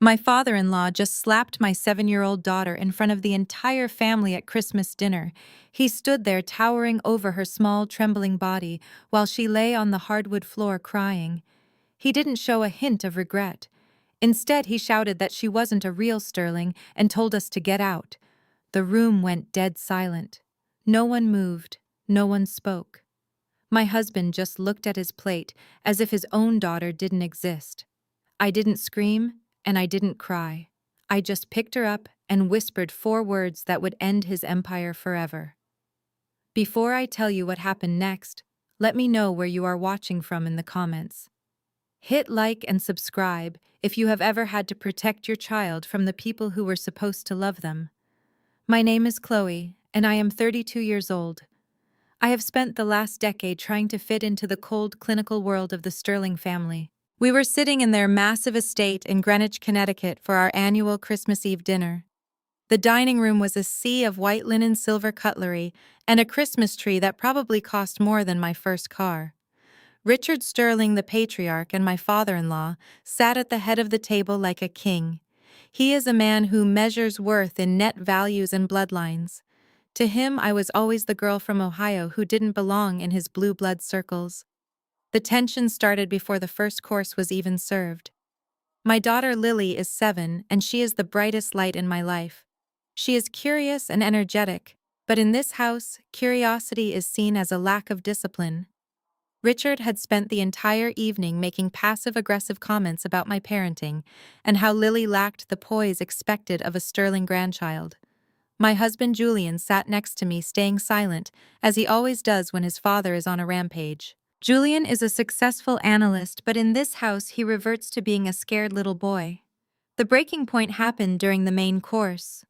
My father-in-law just slapped my 7-year-old daughter in front of the entire family at Christmas dinner. He stood there towering over her small, trembling body while she lay on the hardwood floor crying. He didn't show a hint of regret. Instead, he shouted that she wasn't a real Sterling and told us to get out. The room went dead silent. No one moved. No one spoke. My husband just looked at his plate as if his own daughter didn't exist. I didn't scream, and I didn't cry. I just picked her up and whispered 4 words that would end his empire forever. Before I tell you what happened next, let me know where you are watching from in the comments. Hit like and subscribe if you have ever had to protect your child from the people who were supposed to love them. My name is Chloe, and I am 32 years old. I have spent the last decade trying to fit into the cold, clinical world of the Sterling family. We were sitting in their massive estate in Greenwich, Connecticut for our annual Christmas Eve dinner. The dining room was a sea of white linen silver cutlery and a Christmas tree that probably cost more than my first car. Richard Sterling, the patriarch, and my father-in-law sat at the head of the table like a king. He is a man who measures worth in net values and bloodlines. To him, I was always the girl from Ohio who didn't belong in his blue blood circles. The tension started before the first course was even served. My daughter Lily is 7, and she is the brightest light in my life. She is curious and energetic, but in this house, curiosity is seen as a lack of discipline. Richard had spent the entire evening making passive-aggressive comments about my parenting and how Lily lacked the poise expected of a Sterling grandchild. My husband Julian sat next to me, staying silent, as he always does when his father is on a rampage. Julian is a successful analyst, but in this house he reverts to being a scared little boy. The breaking point happened during the main course.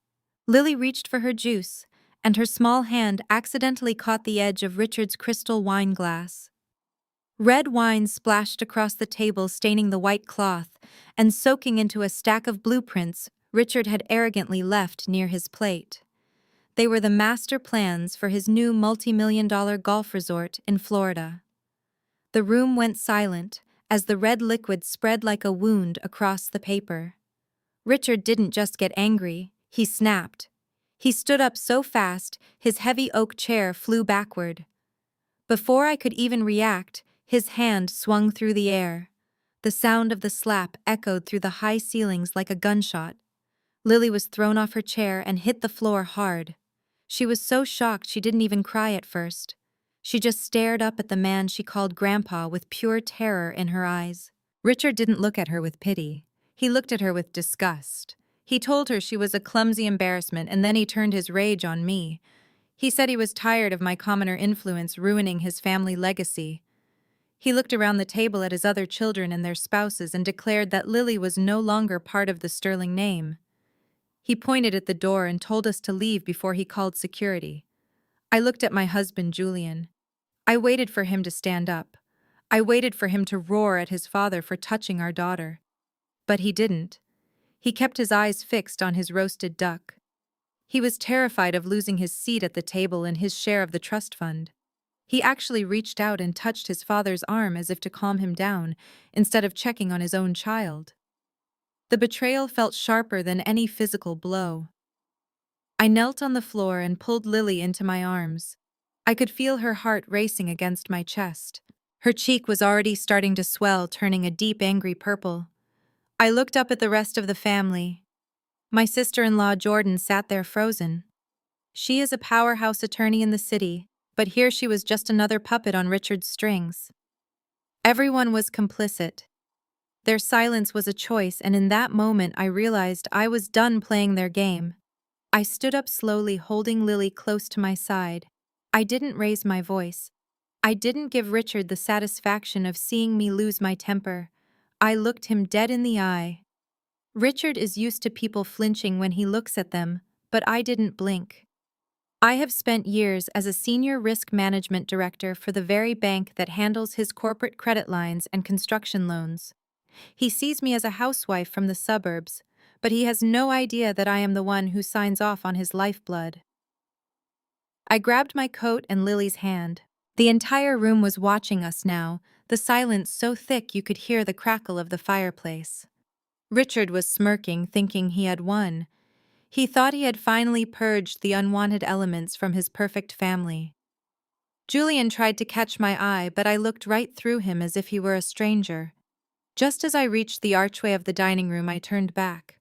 Lily reached for her juice, and her small hand accidentally caught the edge of Richard's crystal wine glass. Red wine splashed across the table, staining the white cloth, and soaking into a stack of blueprints Richard had arrogantly left near his plate. They were the master plans for his new multi-million-dollar golf resort in Florida. The room went silent as the red liquid spread like a wound across the paper. Richard didn't just get angry, he snapped. He stood up so fast, his heavy oak chair flew backward. Before I could even react, his hand swung through the air. The sound of the slap echoed through the high ceilings like a gunshot. Lily was thrown off her chair and hit the floor hard. She was so shocked she didn't even cry at first. She just stared up at the man she called Grandpa with pure terror in her eyes. Richard didn't look at her with pity. He looked at her with disgust. He told her she was a clumsy embarrassment, and then he turned his rage on me. He said he was tired of my commoner influence ruining his family legacy. He looked around the table at his other children and their spouses and declared that Lily was no longer part of the Sterling name. He pointed at the door and told us to leave before he called security. I looked at my husband, Julian. I waited for him to stand up. I waited for him to roar at his father for touching our daughter. But he didn't. He kept his eyes fixed on his roasted duck. He was terrified of losing his seat at the table and his share of the trust fund. He actually reached out and touched his father's arm as if to calm him down, instead of checking on his own child. The betrayal felt sharper than any physical blow. I knelt on the floor and pulled Lily into my arms. I could feel her heart racing against my chest. Her cheek was already starting to swell, turning a deep, angry purple. I looked up at the rest of the family. My sister-in-law Jordan sat there frozen. She is a powerhouse attorney in the city, but here she was just another puppet on Richard's strings. Everyone was complicit. Their silence was a choice, and in that moment I realized I was done playing their game. I stood up slowly, holding Lily close to my side. I didn't raise my voice. I didn't give Richard the satisfaction of seeing me lose my temper. I looked him dead in the eye. Richard is used to people flinching when he looks at them, but I didn't blink. I have spent years as a senior risk management director for the very bank that handles his corporate credit lines and construction loans. He sees me as a housewife from the suburbs, but he has no idea that I am the one who signs off on his lifeblood. I grabbed my coat and Lily's hand. The entire room was watching us now, the silence so thick you could hear the crackle of the fireplace. Richard was smirking, thinking he had won. He thought he had finally purged the unwanted elements from his perfect family. Julian tried to catch my eye, but I looked right through him as if he were a stranger. Just as I reached the archway of the dining room, I turned back.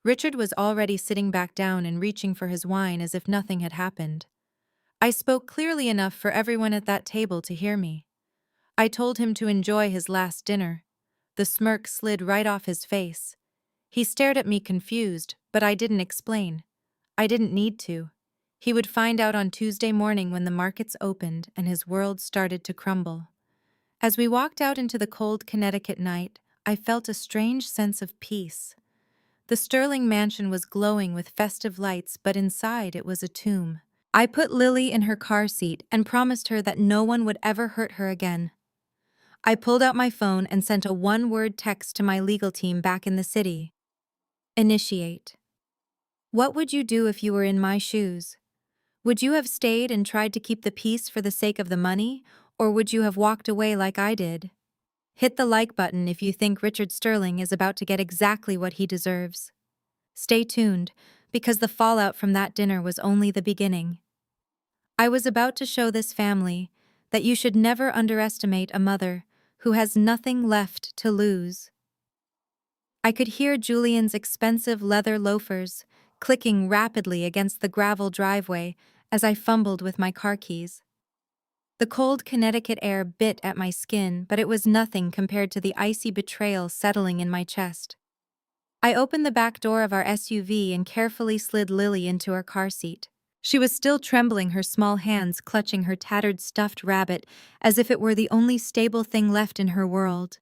Richard was already sitting back down and reaching for his wine as if nothing had happened. I spoke clearly enough for everyone at that table to hear me. I told him to enjoy his last dinner. The smirk slid right off his face. He stared at me confused, but I didn't explain. I didn't need to. He would find out on Tuesday morning when the markets opened and his world started to crumble. As we walked out into the cold Connecticut night, I felt a strange sense of peace. The Sterling mansion was glowing with festive lights, but inside it was a tomb. I put Lily in her car seat and promised her that no one would ever hurt her again. I pulled out my phone and sent a one-word text to my legal team back in the city. Initiate. What would you do if you were in my shoes? Would you have stayed and tried to keep the peace for the sake of the money, or would you have walked away like I did? Hit the like button if you think Richard Sterling is about to get exactly what he deserves. Stay tuned, because the fallout from that dinner was only the beginning. I was about to show this family that you should never underestimate a mother who has nothing left to lose. I could hear Julian's expensive leather loafers clicking rapidly against the gravel driveway as I fumbled with my car keys. The cold Connecticut air bit at my skin, but it was nothing compared to the icy betrayal settling in my chest. I opened the back door of our SUV and carefully slid Lily into her car seat. She was still trembling, her small hands clutching her tattered stuffed rabbit as if it were the only stable thing left in her world.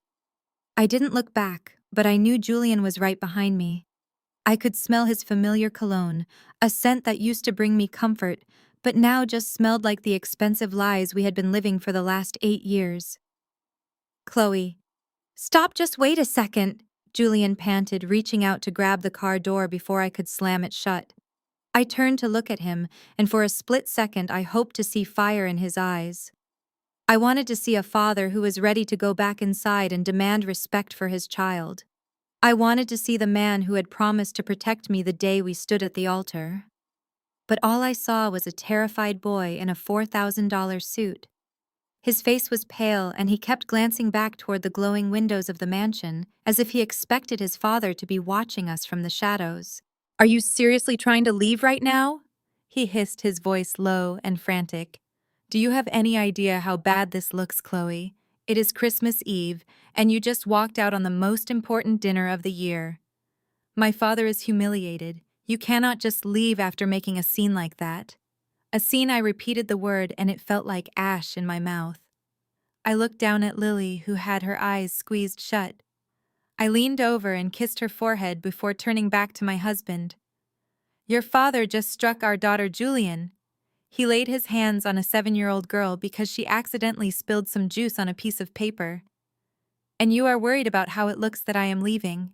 I didn't look back, but I knew Julian was right behind me. I could smell his familiar cologne, a scent that used to bring me comfort, but now just smelled like the expensive lies we had been living for the last 8 years. Chloe. Stop, just wait a second, Julian panted, reaching out to grab the car door before I could slam it shut. I turned to look at him, and for a split second I hoped to see fire in his eyes. I wanted to see a father who was ready to go back inside and demand respect for his child. I wanted to see the man who had promised to protect me the day we stood at the altar. But all I saw was a terrified boy in a $4,000 suit. His face was pale, and he kept glancing back toward the glowing windows of the mansion, as if he expected his father to be watching us from the shadows. Are you seriously trying to leave right now? He hissed, his voice low and frantic. Do you have any idea how bad this looks, Chloe? It is Christmas Eve, and you just walked out on the most important dinner of the year. My father is humiliated. You cannot just leave after making a scene like that. A scene. I repeated the word, and it felt like ash in my mouth. I looked down at Lily, who had her eyes squeezed shut. I leaned over and kissed her forehead before turning back to my husband. Your father just struck our daughter Julian. He laid his hands on a 7-year-old girl because she accidentally spilled some juice on a piece of paper. And you are worried about how it looks that I am leaving.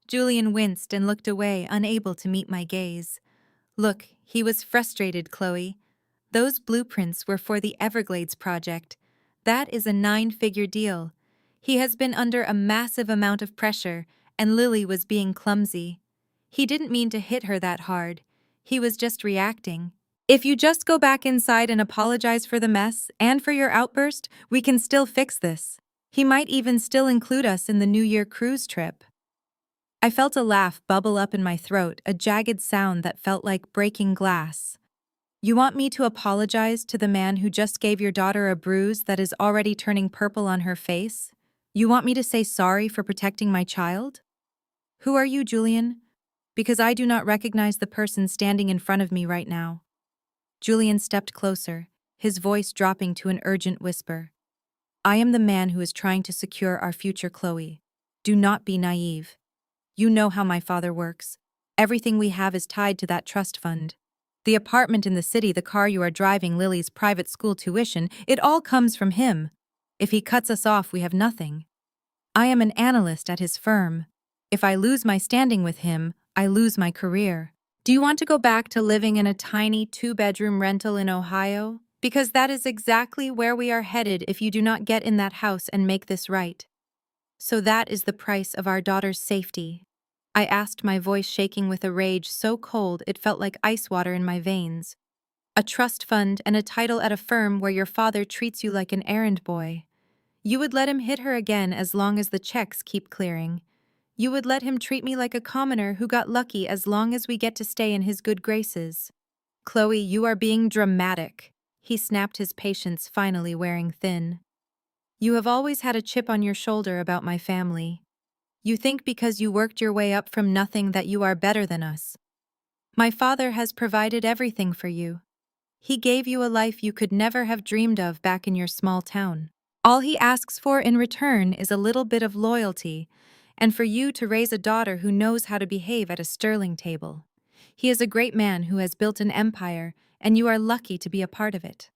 Julian winced and looked away, unable to meet my gaze. Look, he was frustrated, Chloe. Those blueprints were for the Everglades project. That is a 9-figure deal. He has been under a massive amount of pressure, and Lily was being clumsy. He didn't mean to hit her that hard. He was just reacting. If you just go back inside and apologize for the mess and for your outburst, we can still fix this. He might even still include us in the New Year cruise trip. I felt a laugh bubble up in my throat, a jagged sound that felt like breaking glass. You want me to apologize to the man who just gave your daughter a bruise that is already turning purple on her face? You want me to say sorry for protecting my child? Who are you, Julian? Because I do not recognize the person standing in front of me right now. Julian stepped closer, his voice dropping to an urgent whisper. I am the man who is trying to secure our future, Chloe. Do not be naive. You know how my father works. Everything we have is tied to that trust fund. The apartment in the city, the car you are driving, Lily's private school tuition, it all comes from him. If he cuts us off, we have nothing. I am an analyst at his firm. If I lose my standing with him, I lose my career. Do you want to go back to living in a tiny 2-bedroom rental in Ohio? Because that is exactly where we are headed if you do not get in that house and make this right. So that is the price of our daughter's safety. I asked, my voice shaking with a rage so cold it felt like ice water in my veins. A trust fund and a title at a firm where your father treats you like an errand boy. You would let him hit her again as long as the checks keep clearing. You would let him treat me like a commoner who got lucky as long as we get to stay in his good graces. Chloe, you are being dramatic. He snapped, his patience finally wearing thin. You have always had a chip on your shoulder about my family. You think because you worked your way up from nothing that you are better than us. My father has provided everything for you. He gave you a life you could never have dreamed of back in your small town. All he asks for in return is a little bit of loyalty, and for you to raise a daughter who knows how to behave at a sterling table. He is a great man who has built an empire, and you are lucky to be a part of it.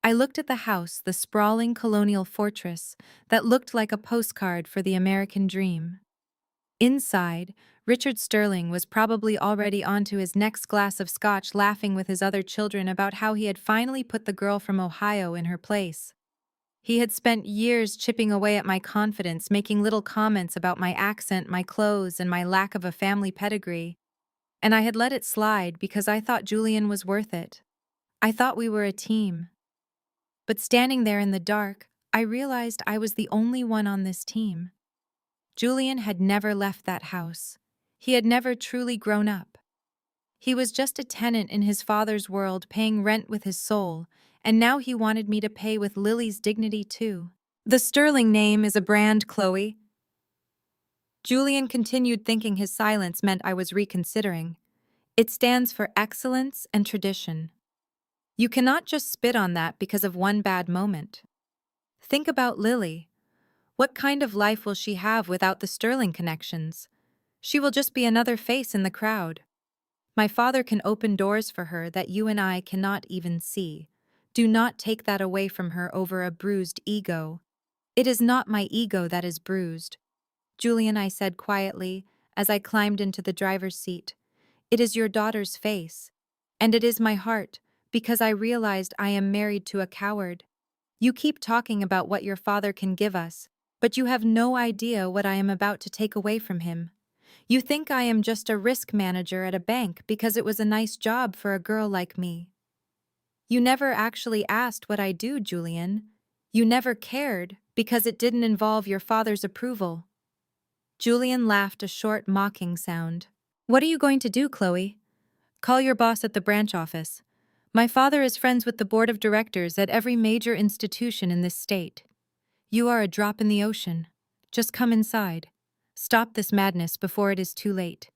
I looked at the house, the sprawling colonial fortress that looked like a postcard for the American dream. Inside, Richard Sterling was probably already on to his next glass of scotch, laughing with his other children about how he had finally put the girl from Ohio in her place. He had spent years chipping away at my confidence, making little comments about my accent, my clothes, and my lack of a family pedigree. And I had let it slide because I thought Julian was worth it. I thought we were a team. But standing there in the dark, I realized I was the only one on this team. Julian had never left that house. He had never truly grown up. He was just a tenant in his father's world, paying rent with his soul, and now he wanted me to pay with Lily's dignity too. The Sterling name is a brand, Chloe. Julian continued, thinking his silence meant I was reconsidering. It stands for excellence and tradition. You cannot just spit on that because of one bad moment. Think about Lily. What kind of life will she have without the Sterling connections? She will just be another face in the crowd. My father can open doors for her that you and I cannot even see. Do not take that away from her over a bruised ego. It is not my ego that is bruised, Julian, I said quietly as I climbed into the driver's seat. It is your daughter's face. And it is my heart, because I realized I am married to a coward. You keep talking about what your father can give us, but you have no idea what I am about to take away from him. You think I am just a risk manager at a bank because it was a nice job for a girl like me. You never actually asked what I do, Julian. You never cared because it didn't involve your father's approval. Julian laughed, a short, mocking sound. What are you going to do, Chloe? Call your boss at the branch office. My father is friends with the board of directors at every major institution in this state. You are a drop in the ocean. Just come inside. Stop this madness before it is too late.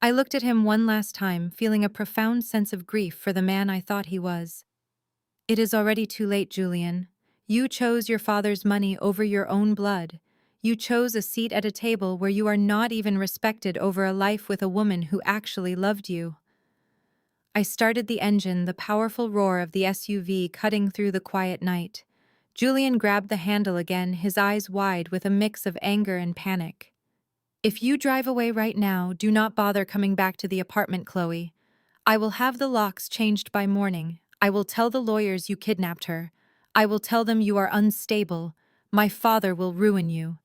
I looked at him one last time, feeling a profound sense of grief for the man I thought he was. It is already too late, Julian. You chose your father's money over your own blood. You chose a seat at a table where you are not even respected over a life with a woman who actually loved you. I started the engine, the powerful roar of the SUV cutting through the quiet night. Julian grabbed the handle again, his eyes wide with a mix of anger and panic. If you drive away right now, do not bother coming back to the apartment, Chloe. I will have the locks changed by morning. I will tell the lawyers you kidnapped her. I will tell them you are unstable. My father will ruin you.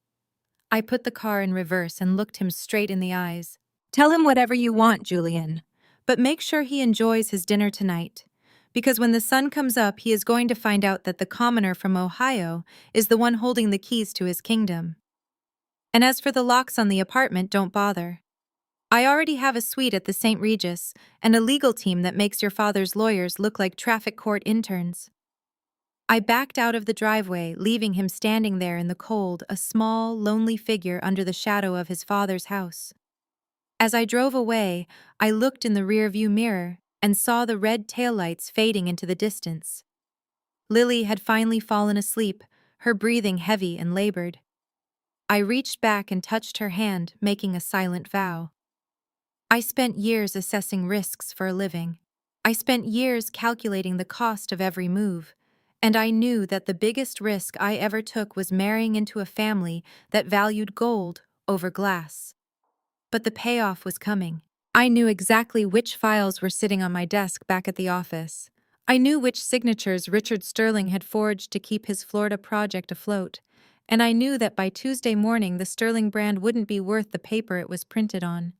I put the car in reverse and looked him straight in the eyes. Tell him whatever you want, Julian. But make sure he enjoys his dinner tonight. Because when the sun comes up, he is going to find out that the commoner from Ohio is the one holding the keys to his kingdom. And as for the locks on the apartment, don't bother. I already have a suite at the St. Regis and a legal team that makes your father's lawyers look like traffic court interns. I backed out of the driveway, leaving him standing there in the cold, a small, lonely figure under the shadow of his father's house. As I drove away, I looked in the rearview mirror and saw the red taillights fading into the distance. Lily had finally fallen asleep, her breathing heavy and labored. I reached back and touched her hand, making a silent vow. I spent years assessing risks for a living. I spent years calculating the cost of every move, and I knew that the biggest risk I ever took was marrying into a family that valued gold over glass. But the payoff was coming. I knew exactly which files were sitting on my desk back at the office. I knew which signatures Richard Sterling had forged to keep his Florida project afloat, and I knew that by Tuesday morning the sterling brand wouldn't be worth the paper it was printed on.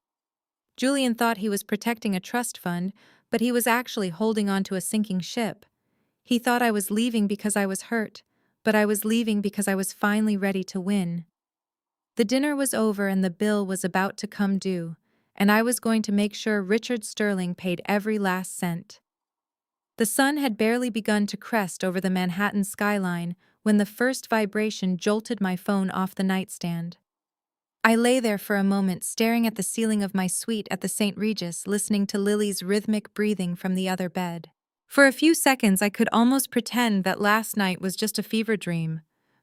Julian thought he was protecting a trust fund, but he was actually holding on to a sinking ship. He thought I was leaving because I was hurt, but I was leaving because I was finally ready to win. The dinner was over and the bill was about to come due, and I was going to make sure Richard Sterling paid every last cent. The sun had barely begun to crest over the Manhattan skyline when the first vibration jolted my phone off the nightstand. I lay there for a moment staring at the ceiling of my suite at the St. Regis, listening to Lily's rhythmic breathing from the other bed. For a few seconds I could almost pretend that last night was just a fever dream,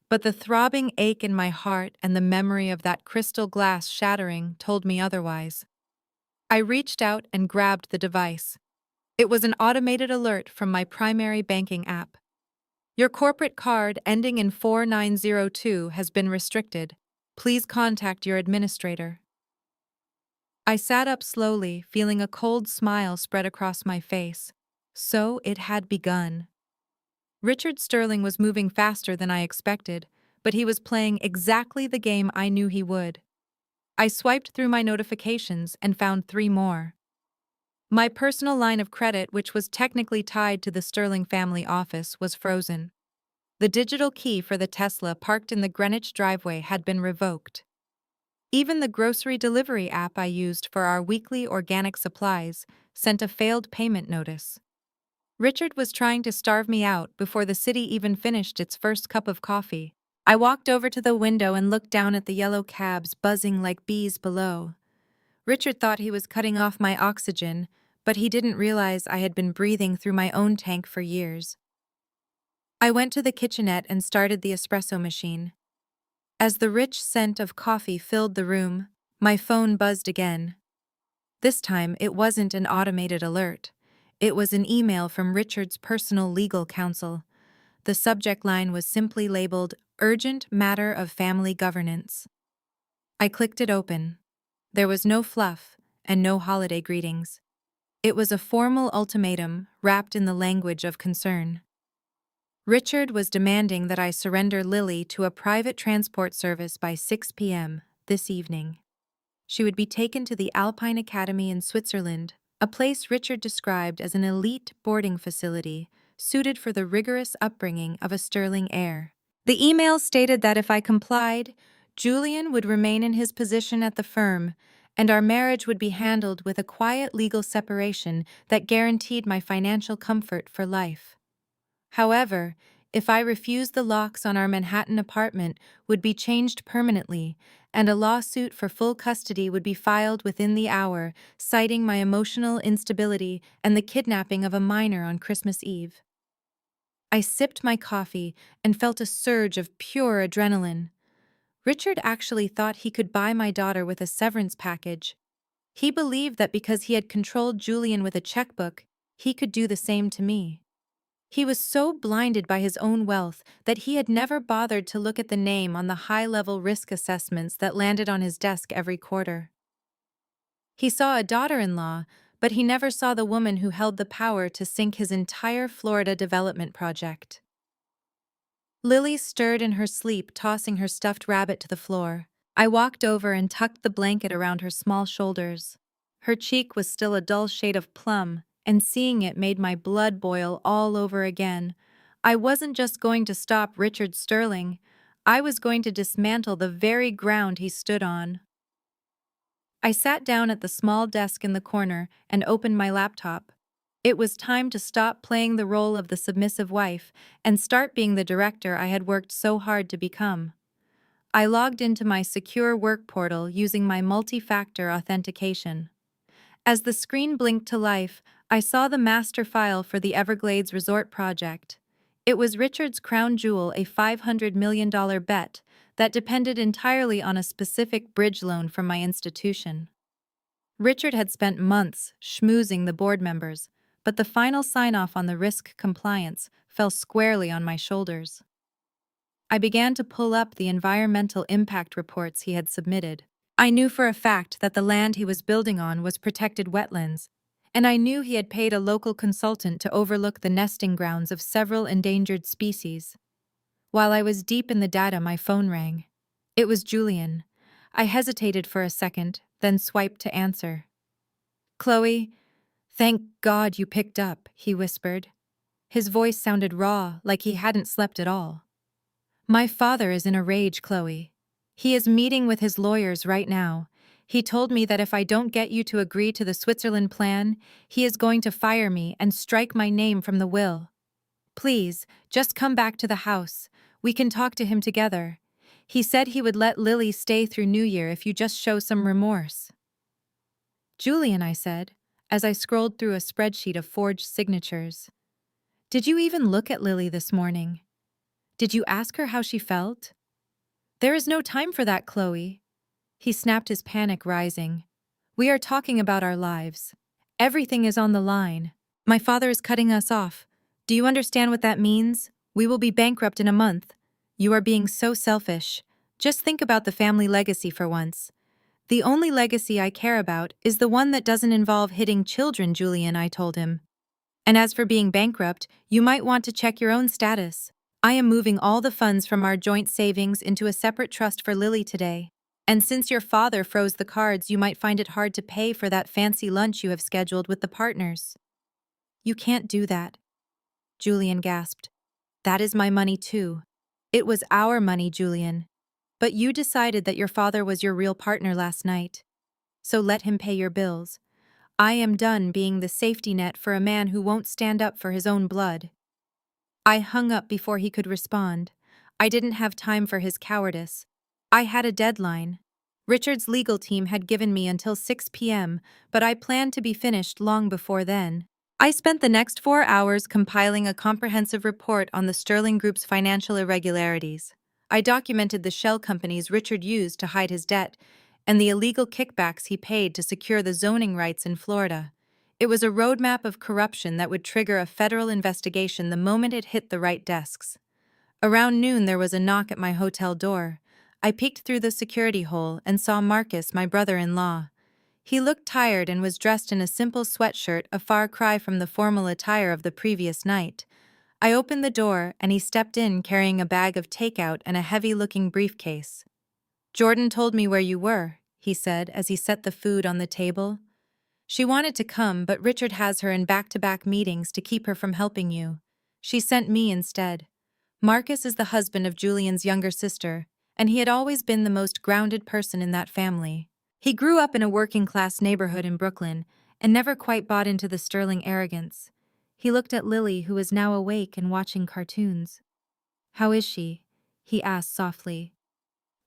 but the throbbing ache in my heart and the memory of that crystal glass shattering told me otherwise. I reached out and grabbed the device. It was an automated alert from my primary banking app. Your corporate card ending in 4902 has been restricted. Please contact your administrator. I sat up slowly, feeling a cold smile spread across my face. So it had begun. Richard Sterling was moving faster than I expected, but he was playing exactly the game I knew he would. I swiped through my notifications and found 3 more. My personal line of credit, which was technically tied to the Sterling family office, was frozen. The digital key for the Tesla parked in the Greenwich driveway had been revoked. Even the grocery delivery app I used for our weekly organic supplies sent a failed payment notice. Richard was trying to starve me out before the city even finished its first cup of coffee. I walked over to the window and looked down at the yellow cabs buzzing like bees below. Richard thought he was cutting off my oxygen, but he didn't realize I had been breathing through my own tank for years. I went to the kitchenette and started the espresso machine. As the rich scent of coffee filled the room, my phone buzzed again. This time, it wasn't an automated alert. It was an email from Richard's personal legal counsel. The subject line was simply labeled, "Urgent Matter of Family Governance." I clicked it open. There was no fluff and no holiday greetings. It was a formal ultimatum wrapped in the language of concern. Richard was demanding that I surrender Lily to a private transport service by 6 p.m. this evening. She would be taken to the Alpine Academy in Switzerland, a place Richard described as an elite boarding facility suited for the rigorous upbringing of a Sterling heir. The email stated that if I complied, Julian would remain in his position at the firm, and our marriage would be handled with a quiet legal separation that guaranteed my financial comfort for life. However, if I refused, the locks on our Manhattan apartment would be changed permanently, and a lawsuit for full custody would be filed within the hour, citing my emotional instability and the kidnapping of a minor on Christmas Eve. I sipped my coffee and felt a surge of pure adrenaline. Richard actually thought he could buy my daughter with a severance package. He believed that because he had controlled Julian with a checkbook, he could do the same to me. He was so blinded by his own wealth that he had never bothered to look at the name on the high-level risk assessments that landed on his desk every quarter. He saw a daughter-in-law, but he never saw the woman who held the power to sink his entire Florida development project. Lily stirred in her sleep, tossing her stuffed rabbit to the floor. I walked over and tucked the blanket around her small shoulders. Her cheek was still a dull shade of plum, and seeing it made my blood boil all over again. I wasn't just going to stop Richard Sterling. I was going to dismantle the very ground he stood on. I sat down at the small desk in the corner and opened my laptop. It was time to stop playing the role of the submissive wife and start being the director I had worked so hard to become. I logged into my secure work portal using my multi-factor authentication. As the screen blinked to life, I saw the master file for the Everglades Resort project. It was Richard's crown jewel, a $500 million bet that depended entirely on a specific bridge loan from my institution. Richard had spent months schmoozing the board members, but the final sign-off on the risk compliance fell squarely on my shoulders. I began to pull up the environmental impact reports he had submitted. I knew for a fact that the land he was building on was protected wetlands, and I knew he had paid a local consultant to overlook the nesting grounds of several endangered species. While I was deep in the data, my phone rang. It was Julian. I hesitated for a second, then swiped to answer. Chloe, thank God you picked up, he whispered. His voice sounded raw, like he hadn't slept at all. My father is in a rage, Chloe. He is meeting with his lawyers right now. He told me that if I don't get you to agree to the Switzerland plan, he is going to fire me and strike my name from the will. Please, just come back to the house. We can talk to him together. He said he would let Lily stay through New Year if you just show some remorse. Julian, I said, as I scrolled through a spreadsheet of forged signatures. Did you even look at Lily this morning? Did you ask her how she felt? There is no time for that, Chloe. He snapped, his panic rising. We are talking about our lives. Everything is on the line. My father is cutting us off. Do you understand what that means? We will be bankrupt in a month. You are being so selfish. Just think about the family legacy for once. The only legacy I care about is the one that doesn't involve hitting children, Julian, I told him. And as for being bankrupt, you might want to check your own status. I am moving all the funds from our joint savings into a separate trust for Lily today. And since your father froze the cards, you might find it hard to pay for that fancy lunch you have scheduled with the partners. You can't do that, Julian gasped. That is my money too. It was our money, Julian. But you decided that your father was your real partner last night. So let him pay your bills. I am done being the safety net for a man who won't stand up for his own blood. I hung up before he could respond. I didn't have time for his cowardice. I had a deadline. Richard's legal team had given me until 6 p.m., but I planned to be finished long before then. I spent the next 4 hours compiling a comprehensive report on the Sterling Group's financial irregularities. I documented the shell companies Richard used to hide his debt and the illegal kickbacks he paid to secure the zoning rights in Florida. It was a roadmap of corruption that would trigger a federal investigation the moment it hit the right desks. Around noon, there was a knock at my hotel door. I peeked through the security hole and saw Marcus, my brother-in-law. He looked tired and was dressed in a simple sweatshirt, a far cry from the formal attire of the previous night. I opened the door, and he stepped in carrying a bag of takeout and a heavy-looking briefcase. Jordan told me where you were, he said as he set the food on the table. She wanted to come, but Richard has her in back-to-back meetings to keep her from helping you. She sent me instead. Marcus is the husband of Julian's younger sister, and he had always been the most grounded person in that family. He grew up in a working-class neighborhood in Brooklyn and never quite bought into the sterling arrogance. He looked at Lily, who was now awake and watching cartoons. How is she? He asked softly.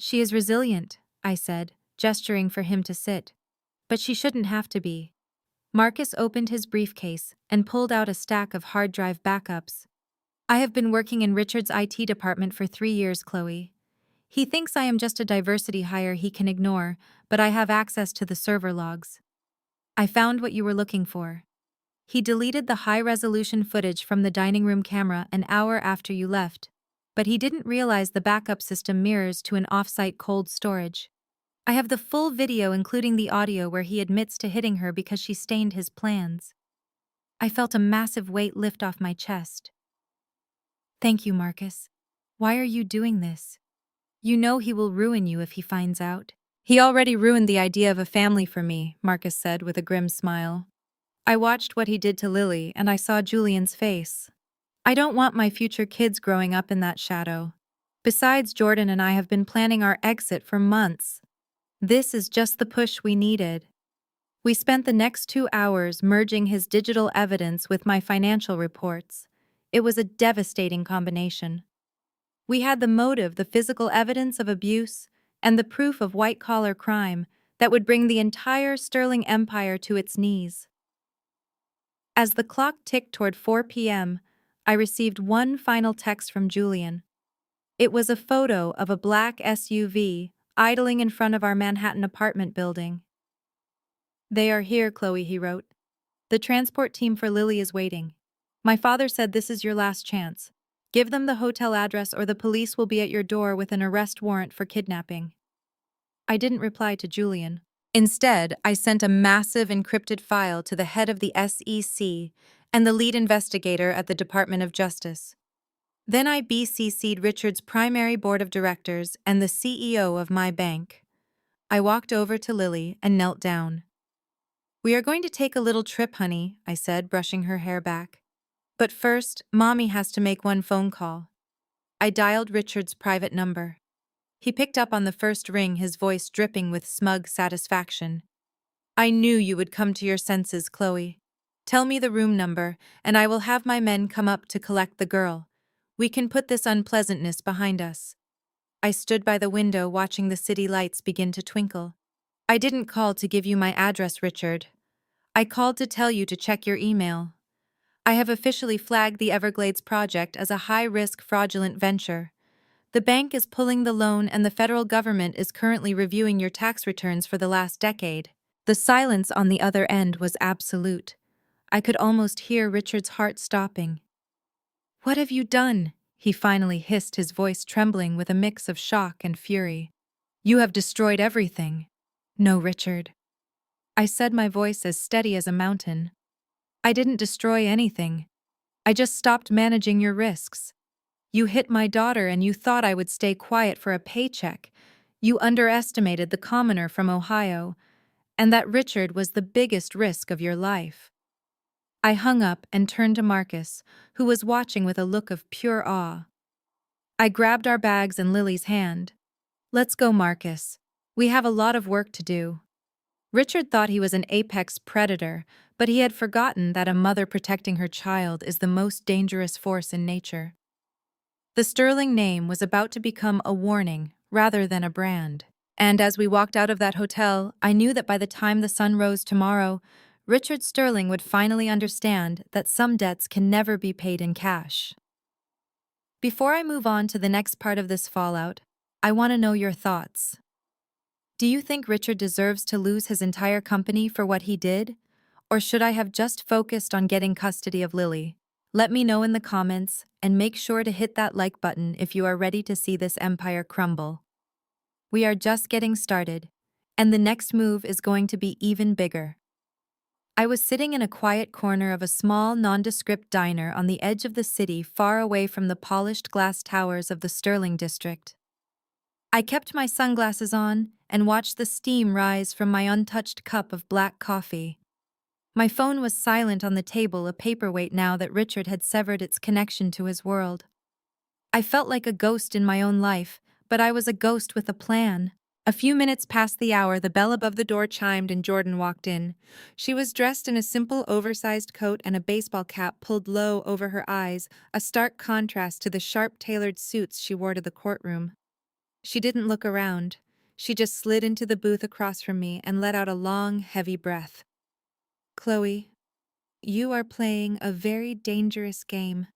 She is resilient, I said, gesturing for him to sit. But she shouldn't have to be. Marcus opened his briefcase and pulled out a stack of hard drive backups. I have been working in Richard's IT department for 3 years, Chloe. He thinks I am just a diversity hire he can ignore, but I have access to the server logs. I found what you were looking for. He deleted the high-resolution footage from the dining room camera an hour after you left, but he didn't realize the backup system mirrors to an off-site cold storage. I have the full video, including the audio where he admits to hitting her because she stained his plans. I felt a massive weight lift off my chest. Thank you, Marcus. Why are you doing this? You know he will ruin you if he finds out. He already ruined the idea of a family for me, Marcus said with a grim smile. I watched what he did to Lily, and I saw Julian's face. I don't want my future kids growing up in that shadow. Besides, Jordan and I have been planning our exit for months. This is just the push we needed. We spent the next 2 hours merging his digital evidence with my financial reports. It was a devastating combination. We had the motive, the physical evidence of abuse, and the proof of white-collar crime that would bring the entire Sterling Empire to its knees. As the clock ticked toward 4 p.m., I received one final text from Julian. It was a photo of a black SUV idling in front of our Manhattan apartment building. They are here, Chloe, he wrote. The transport team for Lily is waiting. My father said this is your last chance. Give them the hotel address or the police will be at your door with an arrest warrant for kidnapping. I didn't reply to Julian. Instead, I sent a massive encrypted file to the head of the SEC and the lead investigator at the Department of Justice. Then I BCC'd Richard's primary board of directors and the CEO of my bank. I walked over to Lily and knelt down. "We are going to take a little trip, honey," I said, brushing her hair back. "But first, Mommy has to make one phone call." I dialed Richard's private number. He picked up on the first ring, his voice dripping with smug satisfaction. "I knew you would come to your senses, Chloe. Tell me the room number, and I will have my men come up to collect the girl. We can put this unpleasantness behind us." I stood by the window watching the city lights begin to twinkle. "I didn't call to give you my address, Richard. I called to tell you to check your email. I have officially flagged the Everglades project as a high-risk fraudulent venture. The bank is pulling the loan and the federal government is currently reviewing your tax returns for the last decade." The silence on the other end was absolute. I could almost hear Richard's heart stopping. "What have you done?" he finally hissed, his voice trembling with a mix of shock and fury. "You have destroyed everything." "No, Richard," I said, my voice as steady as a mountain. "I didn't destroy anything. I just stopped managing your risks. You hit my daughter and you thought I would stay quiet for a paycheck. You underestimated the commoner from Ohio, and that Richard was the biggest risk of your life." I hung up and turned to Marcus, who was watching with a look of pure awe. I grabbed our bags and Lily's hand. "Let's go, Marcus. We have a lot of work to do." Richard thought he was an apex predator, but he had forgotten that a mother protecting her child is the most dangerous force in nature. The Sterling name was about to become a warning rather than a brand. And as we walked out of that hotel, I knew that by the time the sun rose tomorrow, Richard Sterling would finally understand that some debts can never be paid in cash. Before I move on to the next part of this fallout, I want to know your thoughts. Do you think Richard deserves to lose his entire company for what he did? Or should I have just focused on getting custody of Lily? Let me know in the comments, and make sure to hit that like button if you are ready to see this empire crumble. We are just getting started, and the next move is going to be even bigger. I was sitting in a quiet corner of a small, nondescript diner on the edge of the city, far away from the polished glass towers of the Sterling district. I kept my sunglasses on and watched the steam rise from my untouched cup of black coffee. My phone was silent on the table, a paperweight now that Richard had severed its connection to his world. I felt like a ghost in my own life, but I was a ghost with a plan. A few minutes past the hour, the bell above the door chimed and Jordan walked in. She was dressed in a simple, oversized coat and a baseball cap pulled low over her eyes, a stark contrast to the sharp-tailored suits she wore to the courtroom. She didn't look around. She just slid into the booth across from me and let out a long, heavy breath. "Chloe, you are playing a very dangerous game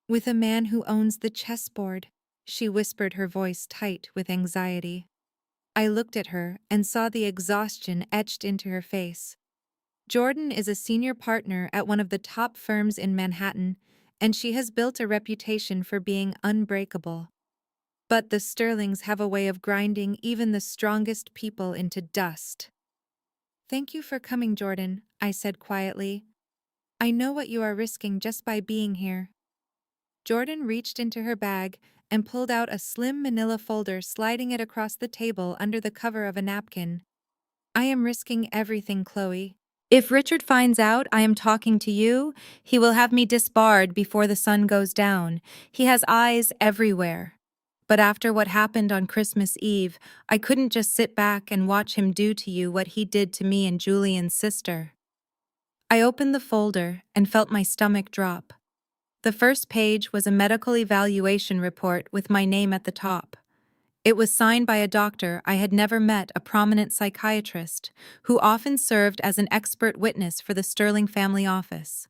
with a man who owns the chessboard," she whispered, her voice tight with anxiety. I looked at her and saw the exhaustion etched into her face. Jordan is a senior partner at one of the top firms in Manhattan, and she has built a reputation for being unbreakable. But the Sterlings have a way of grinding even the strongest people into dust. "Thank you for coming, Jordan," I said quietly. "I know what you are risking just by being here." Jordan reached into her bag and pulled out a slim manila folder, sliding it across the table under the cover of a napkin. "I am risking everything, Chloe. If Richard finds out I am talking to you, he will have me disbarred before the sun goes down. He has eyes everywhere. But after what happened on Christmas Eve, I couldn't just sit back and watch him do to you what he did to me and Julian's sister." I opened the folder and felt my stomach drop. The first page was a medical evaluation report with my name at the top. It was signed by a doctor I had never met, a prominent psychiatrist, who often served as an expert witness for the Sterling family office.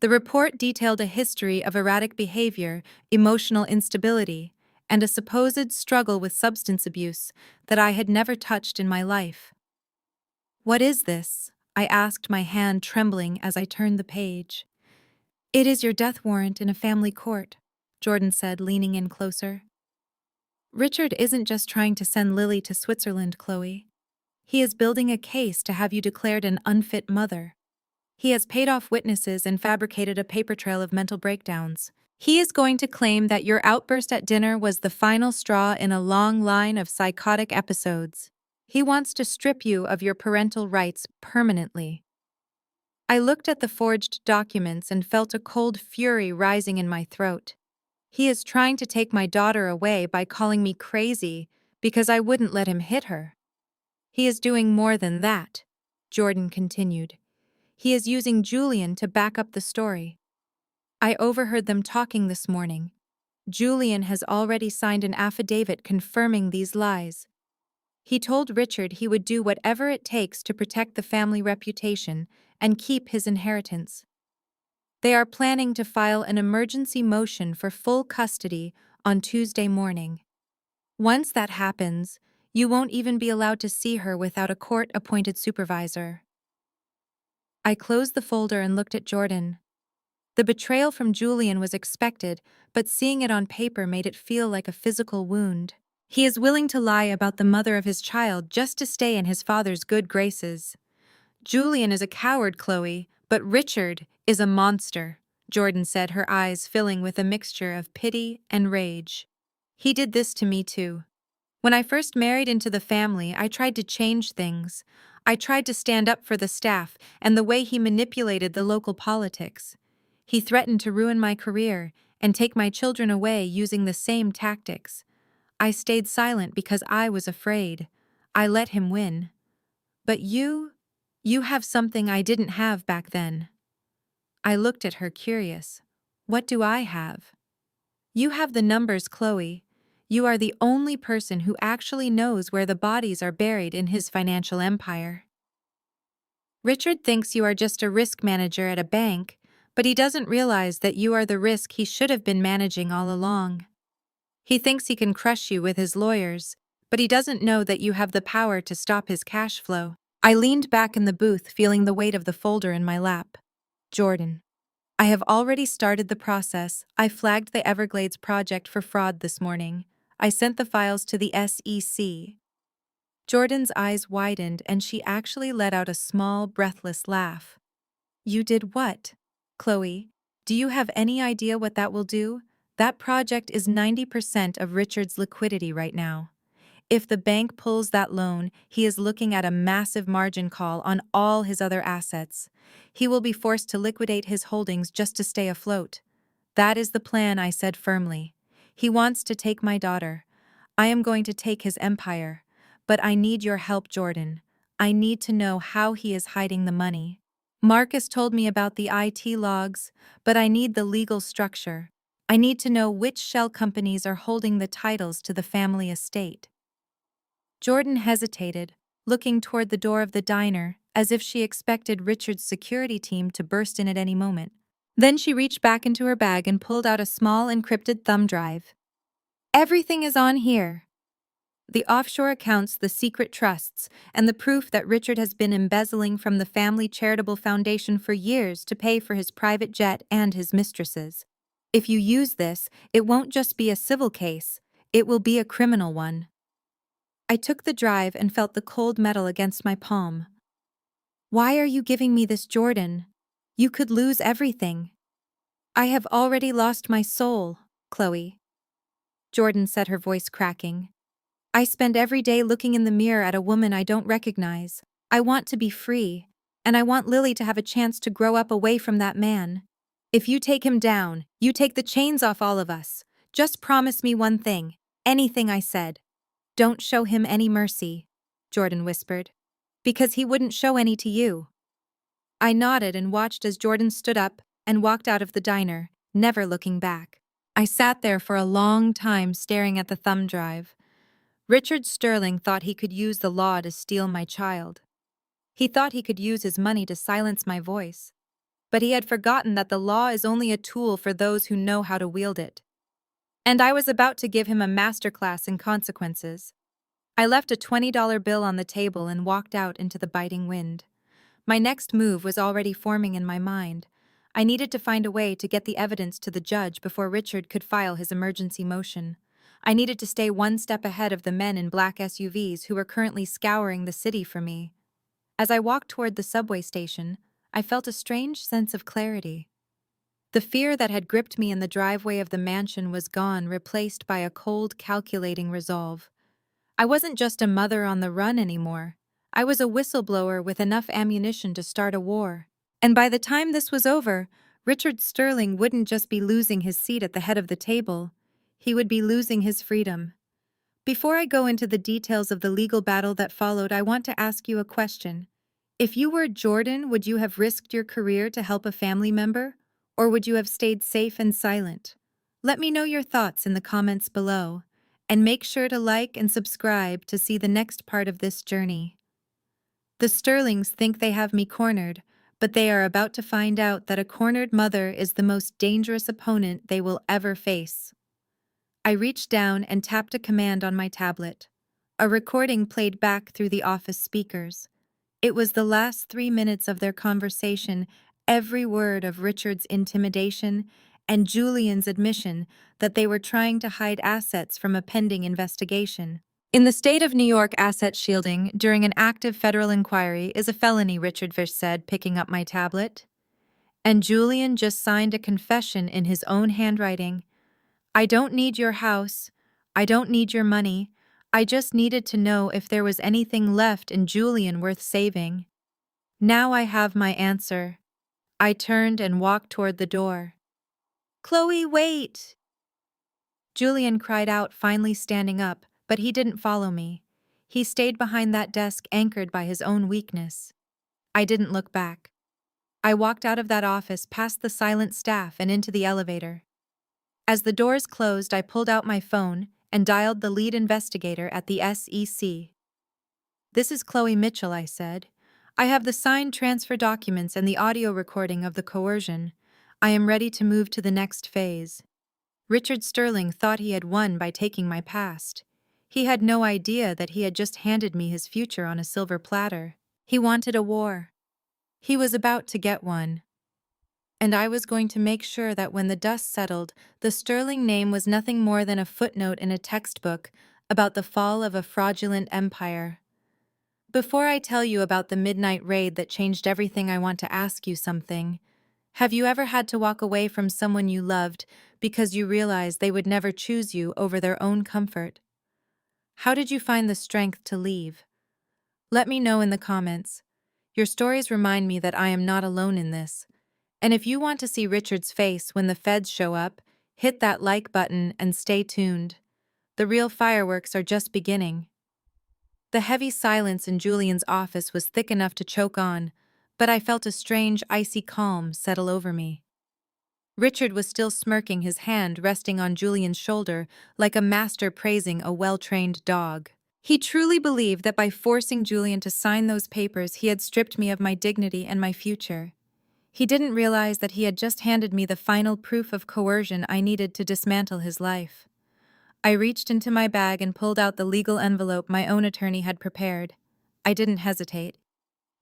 The report detailed a history of erratic behavior, emotional instability, and a supposed struggle with substance abuse that I had never touched in my life. "What is this?" I asked, my hand trembling as I turned the page. "It is your death warrant in a family court," Jordan said, leaning in closer. "Richard isn't just trying to send Lily to Switzerland, Chloe. He is building a case to have you declared an unfit mother. He has paid off witnesses and fabricated a paper trail of mental breakdowns. He is going to claim that your outburst at dinner was the final straw in a long line of psychotic episodes. He wants to strip you of your parental rights permanently. I looked at the forged documents and felt a cold fury rising in my throat. He is trying to take my daughter away by calling me crazy because I wouldn't let him hit her. He is doing more than that, Jordan continued. He is using Julian to back up the story. I overheard them talking this morning. Julian has already signed an affidavit confirming these lies. He told Richard he would do whatever it takes to protect the family reputation and keep his inheritance. They are planning to file an emergency motion for full custody on Tuesday morning. Once that happens, you won't even be allowed to see her without a court-appointed supervisor. I closed the folder and looked at Jordan. The betrayal from Julian was expected, but seeing it on paper made it feel like a physical wound. He is willing to lie about the mother of his child just to stay in his father's good graces. Julian is a coward, Chloe, but Richard is a monster, Jordan said, her eyes filling with a mixture of pity and rage. He did this to me too. When I first married into the family, I tried to change things. I tried to stand up for the staff and the way he manipulated the local politics. He threatened to ruin my career and take my children away using the same tactics. I stayed silent because I was afraid. I let him win. But you have something I didn't have back then. I looked at her curious. What do I have? You have the numbers, Chloe. You are the only person who actually knows where the bodies are buried in his financial empire. Richard thinks you are just a risk manager at a bank, but he doesn't realize that you are the risk he should have been managing all along. He thinks he can crush you with his lawyers, but he doesn't know that you have the power to stop his cash flow. I leaned back in the booth, feeling the weight of the folder in my lap. Jordan. I have already started the process. I flagged the Everglades project for fraud this morning. I sent the files to the SEC. Jordan's eyes widened and she actually let out a small, breathless laugh. You did what? Chloe, do you have any idea what that will do? That project is 90% of Richard's liquidity right now. If the bank pulls that loan, he is looking at a massive margin call on all his other assets. He will be forced to liquidate his holdings just to stay afloat. That is the plan, I said firmly. He wants to take my daughter. I am going to take his empire. But I need your help, Jordan. I need to know how he is hiding the money. Marcus told me about the IT logs, but I need the legal structure. I need to know which shell companies are holding the titles to the family estate. Jordan hesitated, looking toward the door of the diner, as if she expected Richard's security team to burst in at any moment. Then she reached back into her bag and pulled out a small encrypted thumb drive. Everything is on here. The offshore accounts, the secret trusts, and the proof that Richard has been embezzling from the family charitable foundation for years to pay for his private jet and his mistresses. If you use this, it won't just be a civil case, it will be a criminal one. I took the drive and felt the cold metal against my palm. Why are you giving me this, Jordan? You could lose everything. I have already lost my soul, Chloe. Jordan said, her voice cracking. I spend every day looking in the mirror at a woman I don't recognize. I want to be free, and I want Lily to have a chance to grow up away from that man. If you take him down, you take the chains off all of us. Just promise me one thing, anything I said. Don't show him any mercy, Jordan whispered, because he wouldn't show any to you. I nodded and watched as Jordan stood up and walked out of the diner, never looking back. I sat there for a long time staring at the thumb drive. Richard Sterling thought he could use the law to steal my child. He thought he could use his money to silence my voice. But he had forgotten that the law is only a tool for those who know how to wield it. And I was about to give him a masterclass in consequences. I left a $20 bill on the table and walked out into the biting wind. My next move was already forming in my mind. I needed to find a way to get the evidence to the judge before Richard could file his emergency motion. I needed to stay one step ahead of the men in black SUVs who were currently scouring the city for me. As I walked toward the subway station, I felt a strange sense of clarity. The fear that had gripped me in the driveway of the mansion was gone, replaced by a cold, calculating resolve. I wasn't just a mother on the run anymore. I was a whistleblower with enough ammunition to start a war. And by the time this was over, Richard Sterling wouldn't just be losing his seat at the head of the table, he would be losing his freedom. Before I go into the details of the legal battle that followed, I want to ask you a question. If you were Jordan, would you have risked your career to help a family member? Or would you have stayed safe and silent? Let me know your thoughts in the comments below. And make sure to like and subscribe to see the next part of this journey. The Sterlings think they have me cornered, but they are about to find out that a cornered mother is the most dangerous opponent they will ever face. I reached down and tapped a command on my tablet. A recording played back through the office speakers. It was the last 3 minutes of their conversation, every word of Richard's intimidation and Julian's admission that they were trying to hide assets from a pending investigation. In the state of New York, asset shielding during an active federal inquiry is a felony, Richard Fish said, picking up my tablet. And Julian just signed a confession in his own handwriting. I don't need your house. I don't need your money. I just needed to know if there was anything left in Julian worth saving. Now I have my answer. I turned and walked toward the door. Chloe, wait! Julian cried out, finally standing up, but he didn't follow me. He stayed behind that desk, anchored by his own weakness. I didn't look back. I walked out of that office, past the silent staff, and into the elevator. As the doors closed, I pulled out my phone and dialed the lead investigator at the SEC. This is Chloe Mitchell, I said. I have the signed transfer documents and the audio recording of the coercion. I am ready to move to the next phase. Richard Sterling thought he had won by taking my past. He had no idea that he had just handed me his future on a silver platter. He wanted a war. He was about to get one. And I was going to make sure that when the dust settled, the Sterling name was nothing more than a footnote in a textbook about the fall of a fraudulent empire. Before I tell you about the midnight raid that changed everything, I want to ask you something. Have you ever had to walk away from someone you loved because you realized they would never choose you over their own comfort? How did you find the strength to leave? Let me know in the comments. Your stories remind me that I am not alone in this. And if you want to see Richard's face when the feds show up, hit that like button and stay tuned. The real fireworks are just beginning. The heavy silence in Julian's office was thick enough to choke on, but I felt a strange, icy calm settle over me. Richard was still smirking, his hand resting on Julian's shoulder like a master praising a well-trained dog. He truly believed that by forcing Julian to sign those papers, he had stripped me of my dignity and my future. He didn't realize that he had just handed me the final proof of coercion I needed to dismantle his life. I reached into my bag and pulled out the legal envelope my own attorney had prepared. I didn't hesitate.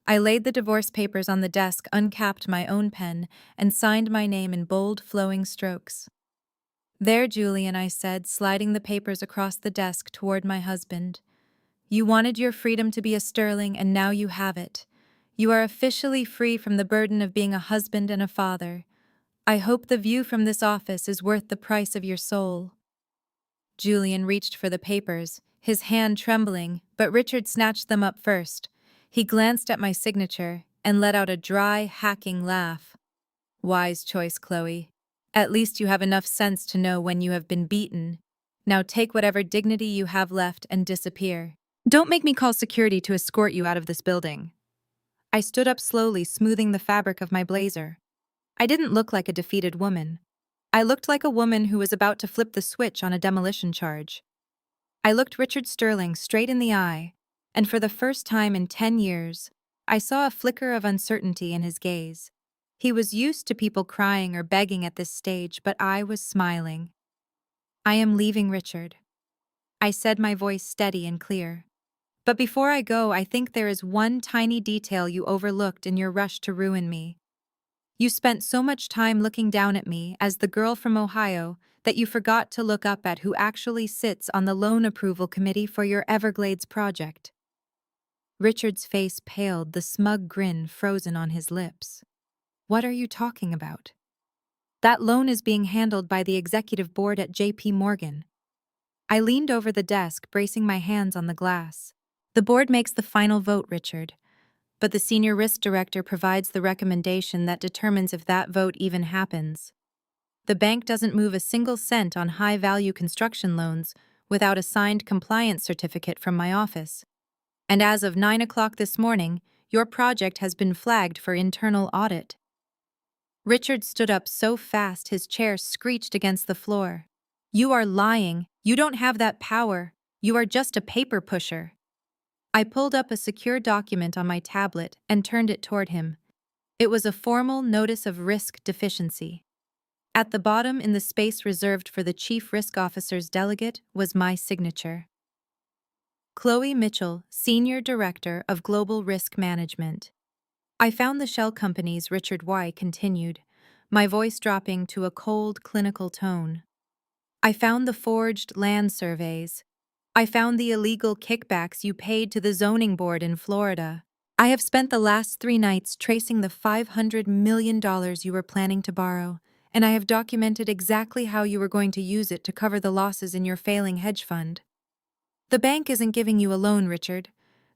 I laid the divorce papers on the desk, uncapped my own pen, and signed my name in bold, flowing strokes. There, Julian, I said, sliding the papers across the desk toward my husband. You wanted your freedom to be a Sterling, and now you have it. You are officially free from the burden of being a husband and a father. I hope the view from this office is worth the price of your soul. Julian reached for the papers, his hand trembling, but Richard snatched them up first. He glanced at my signature and let out a dry, hacking laugh. Wise choice, Chloe. At least you have enough sense to know when you have been beaten. Now take whatever dignity you have left and disappear. Don't make me call security to escort you out of this building. I stood up slowly, smoothing the fabric of my blazer. I didn't look like a defeated woman. I looked like a woman who was about to flip the switch on a demolition charge. I looked Richard Sterling straight in the eye, and for the first time in 10 years, I saw a flicker of uncertainty in his gaze. He was used to people crying or begging at this stage, but I was smiling. I am leaving, Richard. I said, my voice steady and clear. But before I go, I think there is one tiny detail you overlooked in your rush to ruin me. You spent so much time looking down at me as the girl from Ohio that you forgot to look up at who actually sits on the loan approval committee for your Everglades project. Richard's face paled, the smug grin frozen on his lips. What are you talking about? That loan is being handled by the executive board at JP Morgan. I leaned over the desk, bracing my hands on the glass. The board makes the final vote, Richard, but the senior risk director provides the recommendation that determines if that vote even happens. The bank doesn't move a single cent on high-value construction loans without a signed compliance certificate from my office. And as of 9 o'clock this morning, your project has been flagged for internal audit. Richard stood up so fast his chair screeched against the floor. You are lying. You don't have that power. You are just a paper pusher. I pulled up a secure document on my tablet and turned it toward him. It was a formal notice of risk deficiency. At the bottom, in the space reserved for the Chief Risk Officer's delegate, was my signature. Chloe Mitchell, Senior Director of Global Risk Management. I found the shell companies, Richard Y. continued, my voice dropping to a cold, clinical tone. I found the forged land surveys. I found the illegal kickbacks you paid to the zoning board in Florida. I have spent the last 3 nights tracing the $500 million you were planning to borrow, and I have documented exactly how you were going to use it to cover the losses in your failing hedge fund. The bank isn't giving you a loan, Richard.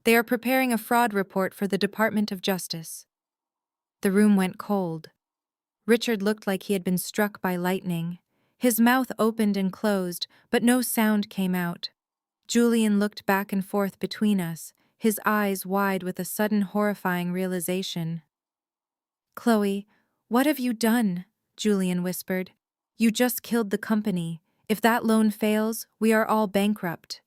They are preparing a fraud report for the Department of Justice. The room went cold. Richard looked like he had been struck by lightning. His mouth opened and closed, but no sound came out. Julian looked back and forth between us, his eyes wide with a sudden horrifying realization. Chloe, what have you done? Julian whispered. You just killed the company. If that loan fails, we are all bankrupt.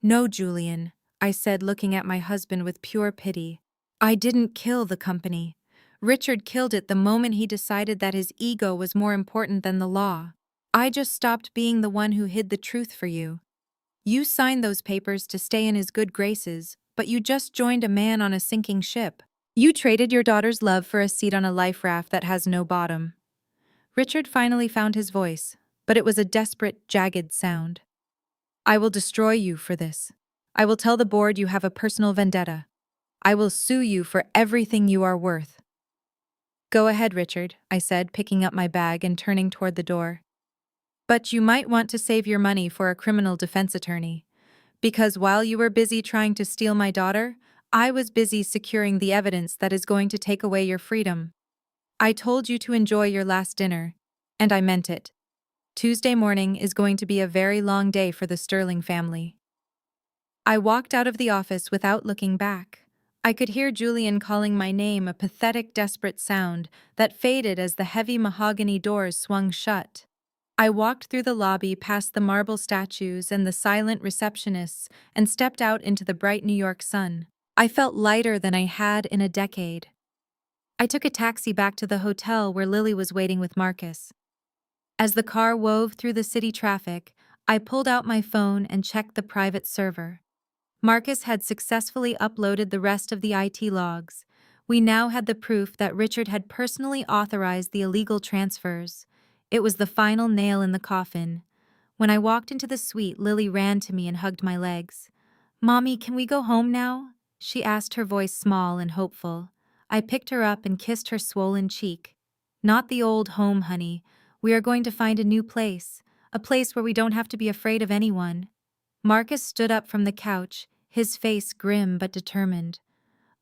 No, Julian, I said, looking at my husband with pure pity. I didn't kill the company. Richard killed it the moment he decided that his ego was more important than the law. I just stopped being the one who hid the truth for you. You signed those papers to stay in his good graces, but you just joined a man on a sinking ship. You traded your daughter's love for a seat on a life raft that has no bottom. Richard finally found his voice, but it was a desperate, jagged sound. I will destroy you for this. I will tell the board you have a personal vendetta. I will sue you for everything you are worth. Go ahead, Richard, I said, picking up my bag and turning toward the door. But you might want to save your money for a criminal defense attorney. Because while you were busy trying to steal my daughter, I was busy securing the evidence that is going to take away your freedom. I told you to enjoy your last dinner, and I meant it. Tuesday morning is going to be a very long day for the Sterling family. I walked out of the office without looking back. I could hear Julian calling my name, a pathetic, desperate sound that faded as the heavy mahogany doors swung shut. I walked through the lobby past the marble statues and the silent receptionists and stepped out into the bright New York sun. I felt lighter than I had in a decade. I took a taxi back to the hotel where Lily was waiting with Marcus. As the car wove through the city traffic, I pulled out my phone and checked the private server. Marcus had successfully uploaded the rest of the IT logs. We now had the proof that Richard had personally authorized the illegal transfers. It was the final nail in the coffin. When I walked into the suite, Lily ran to me and hugged my legs. Mommy, can we go home now? She asked, her voice small and hopeful. I picked her up and kissed her swollen cheek. Not the old home, honey. We are going to find a new place, a place where we don't have to be afraid of anyone. Marcus stood up from the couch, his face grim but determined.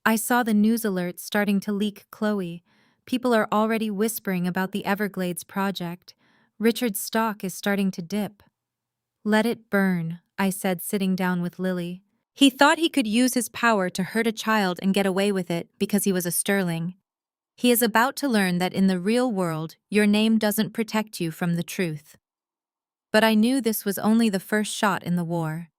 I saw the news alerts starting to leak, Chloe. People are already whispering about the Everglades project. Richard's stock is starting to dip. Let it burn, I said, sitting down with Lily. He thought he could use his power to hurt a child and get away with it because he was a Sterling. He is about to learn that in the real world, your name doesn't protect you from the truth. But I knew this was only the first shot in the war.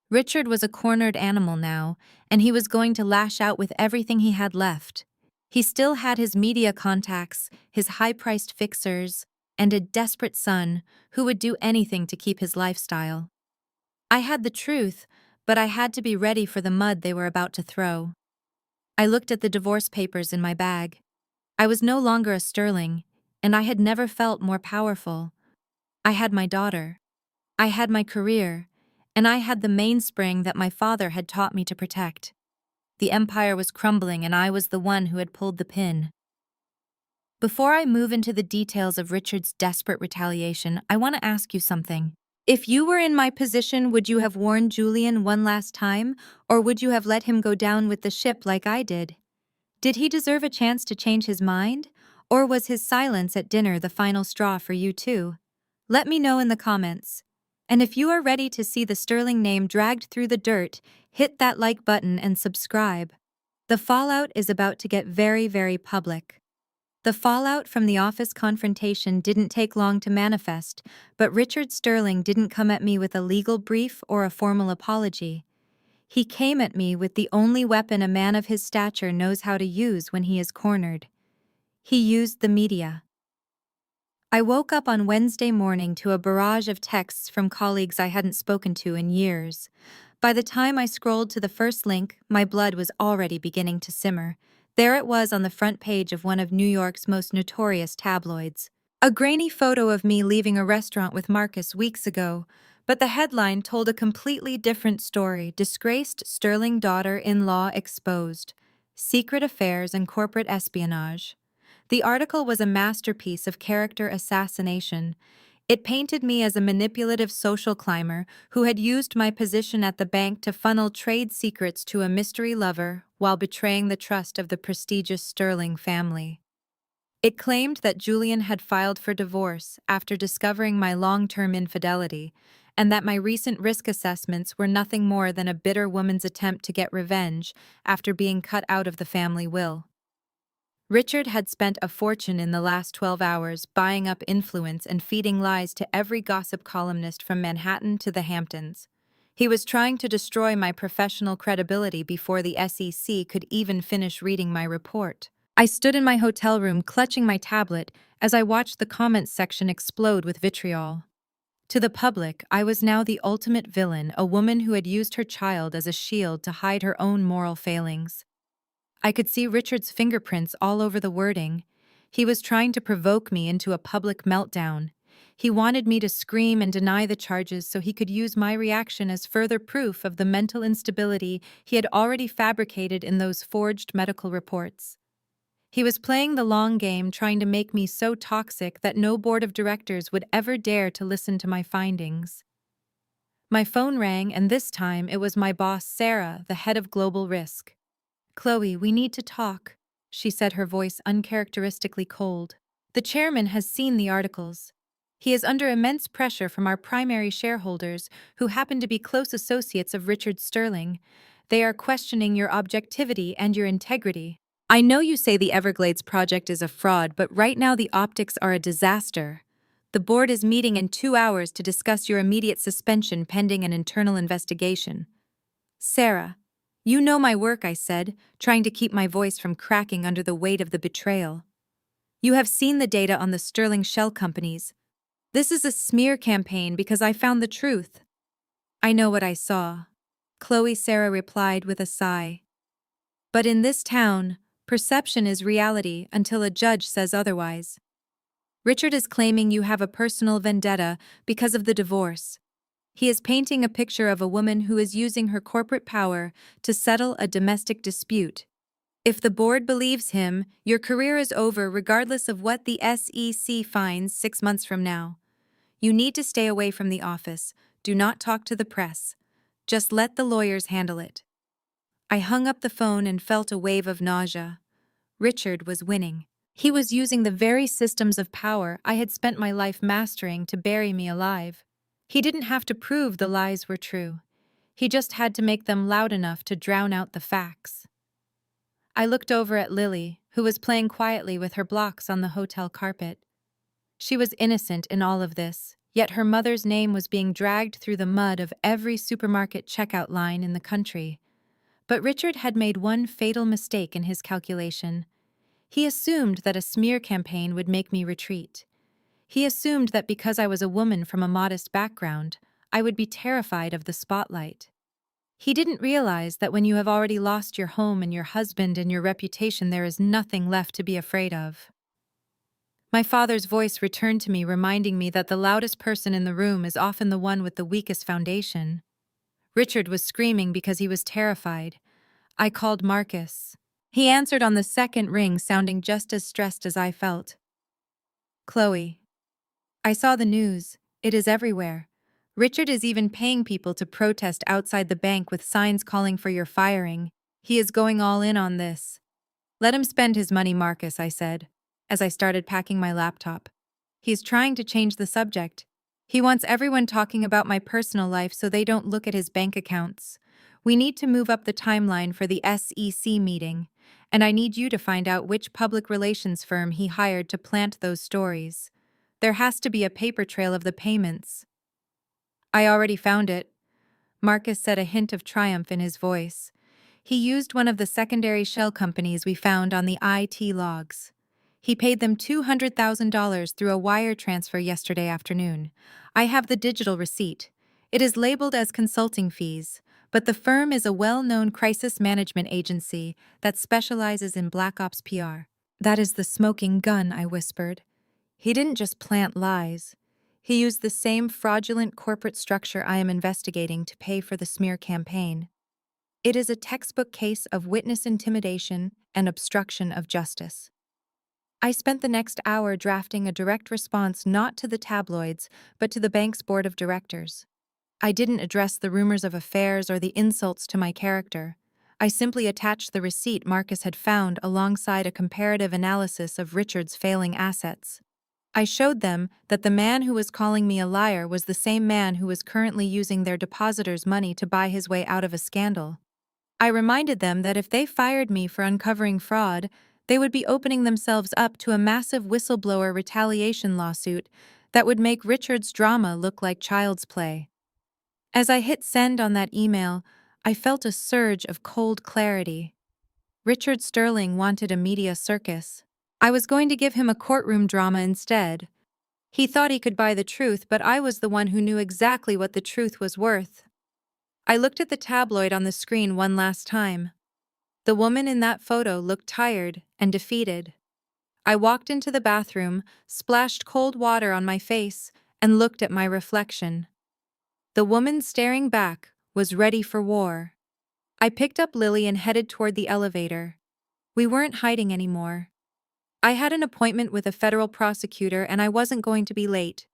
Richard was a cornered animal now, and he was going to lash out with everything he had left. He still had his media contacts, his high-priced fixers, and a desperate son who would do anything to keep his lifestyle. I had the truth, but I had to be ready for the mud they were about to throw. I looked at the divorce papers in my bag. I was no longer a Sterling, and I had never felt more powerful. I had my daughter. I had my career, and I had the mainspring that my father had taught me to protect. The empire was crumbling, and I was the one who had pulled the pin. Before I move into the details of Richard's desperate retaliation, I want to ask you something. If you were in my position, would you have warned Julian one last time, or would you have let him go down with the ship like I did? Did he deserve a chance to change his mind? Or was his silence at dinner the final straw for you too? Let me know in the comments. And if you are ready to see the Sterling name dragged through the dirt, hit that like button and subscribe. The fallout is about to get very, very public. The fallout from the office confrontation didn't take long to manifest, but Richard Sterling didn't come at me with a legal brief or a formal apology. He came at me with the only weapon a man of his stature knows how to use when he is cornered. He used the media. I woke up on Wednesday morning to a barrage of texts from colleagues I hadn't spoken to in years. By the time I scrolled to the first link, my blood was already beginning to simmer. There it was on the front page of one of New York's most notorious tabloids. A grainy photo of me leaving a restaurant with Marcus weeks ago, but the headline told a completely different story. Disgraced Sterling daughter-in-law exposed. Secret affairs and corporate espionage. The article was a masterpiece of character assassination. It painted me as a manipulative social climber who had used my position at the bank to funnel trade secrets to a mystery lover while betraying the trust of the prestigious Sterling family. It claimed that Julian had filed for divorce after discovering my long-term infidelity, and that my recent risk assessments were nothing more than a bitter woman's attempt to get revenge after being cut out of the family will. Richard had spent a fortune in the last 12 hours buying up influence and feeding lies to every gossip columnist from Manhattan to the Hamptons. He was trying to destroy my professional credibility before the SEC could even finish reading my report. I stood in my hotel room clutching my tablet as I watched the comments section explode with vitriol. To the public, I was now the ultimate villain, a woman who had used her child as a shield to hide her own moral failings. I could see Richard's fingerprints all over the wording. He was trying to provoke me into a public meltdown. He wanted me to scream and deny the charges so he could use my reaction as further proof of the mental instability he had already fabricated in those forged medical reports. He was playing the long game, trying to make me so toxic that no board of directors would ever dare to listen to my findings. My phone rang, and this time it was my boss, Sarah, the head of global risk. "Chloe, we need to talk," she said, her voice uncharacteristically cold. "The chairman has seen the articles. He is under immense pressure from our primary shareholders, who happen to be close associates of Richard Sterling. They are questioning your objectivity and your integrity. I know you say the Everglades project is a fraud, but right now the optics are a disaster. The board is meeting in 2 hours to discuss your immediate suspension pending an internal investigation." "Sarah, you know my work," I said, trying to keep my voice from cracking under the weight of the betrayal. "You have seen the data on the Sterling shell companies. This is a smear campaign because I found the truth." "I know what I saw," Sarah replied with a sigh. "But in this town, perception is reality until a judge says otherwise. Richard is claiming you have a personal vendetta because of the divorce. He is painting a picture of a woman who is using her corporate power to settle a domestic dispute. If the board believes him, your career is over regardless of what the SEC finds 6 months from now. You need to stay away from the office. Do not talk to the press. Just let the lawyers handle it." I hung up the phone and felt a wave of nausea. Richard was winning. He was using the very systems of power I had spent my life mastering to bury me alive. He didn't have to prove the lies were true. He just had to make them loud enough to drown out the facts. I looked over at Lily, who was playing quietly with her blocks on the hotel carpet. She was innocent in all of this, yet her mother's name was being dragged through the mud of every supermarket checkout line in the country. But Richard had made one fatal mistake in his calculation. He assumed that a smear campaign would make me retreat. He assumed that because I was a woman from a modest background, I would be terrified of the spotlight. He didn't realize that when you have already lost your home and your husband and your reputation, there is nothing left to be afraid of. My father's voice returned to me, reminding me that the loudest person in the room is often the one with the weakest foundation. Richard was screaming because he was terrified. I called Marcus. He answered on the second ring, sounding just as stressed as I felt. Chloe. I saw the news. It is everywhere. Richard is even paying people to protest outside the bank with signs calling for your firing. He is going all in on this. Let him spend his money, Marcus, I said, as I started packing my laptop. He's trying to change the subject. He wants everyone talking about my personal life so they don't look at his bank accounts. We need to move up the timeline for the SEC meeting, and I need you to find out which public relations firm he hired to plant those stories. There has to be a paper trail of the payments. I already found it, Marcus said, a hint of triumph in his voice. He used one of the secondary shell companies we found on the IT logs. He paid them $200,000 through a wire transfer yesterday afternoon. I have the digital receipt. It is labeled as consulting fees, but the firm is a well-known crisis management agency that specializes in Black Ops PR. That is the smoking gun, I whispered. He didn't just plant lies. He used the same fraudulent corporate structure I am investigating to pay for the smear campaign. It is a textbook case of witness intimidation and obstruction of justice. I spent the next hour drafting a direct response not to the tabloids, but to the bank's board of directors. I didn't address the rumors of affairs or the insults to my character. I simply attached the receipt Marcus had found alongside a comparative analysis of Richard's failing assets. I showed them that the man who was calling me a liar was the same man who was currently using their depositors' money to buy his way out of a scandal. I reminded them that if they fired me for uncovering fraud, they would be opening themselves up to a massive whistleblower retaliation lawsuit that would make Richard's drama look like child's play. As I hit send on that email, I felt a surge of cold clarity. Richard Sterling wanted a media circus. I was going to give him a courtroom drama instead. He thought he could buy the truth, but I was the one who knew exactly what the truth was worth. I looked at the tabloid on the screen one last time. The woman in that photo looked tired and defeated. I walked into the bathroom, splashed cold water on my face, and looked at my reflection. The woman staring back was ready for war. I picked up Lily and headed toward the elevator. We weren't hiding anymore. I had an appointment with a federal prosecutor and I wasn't going to be late.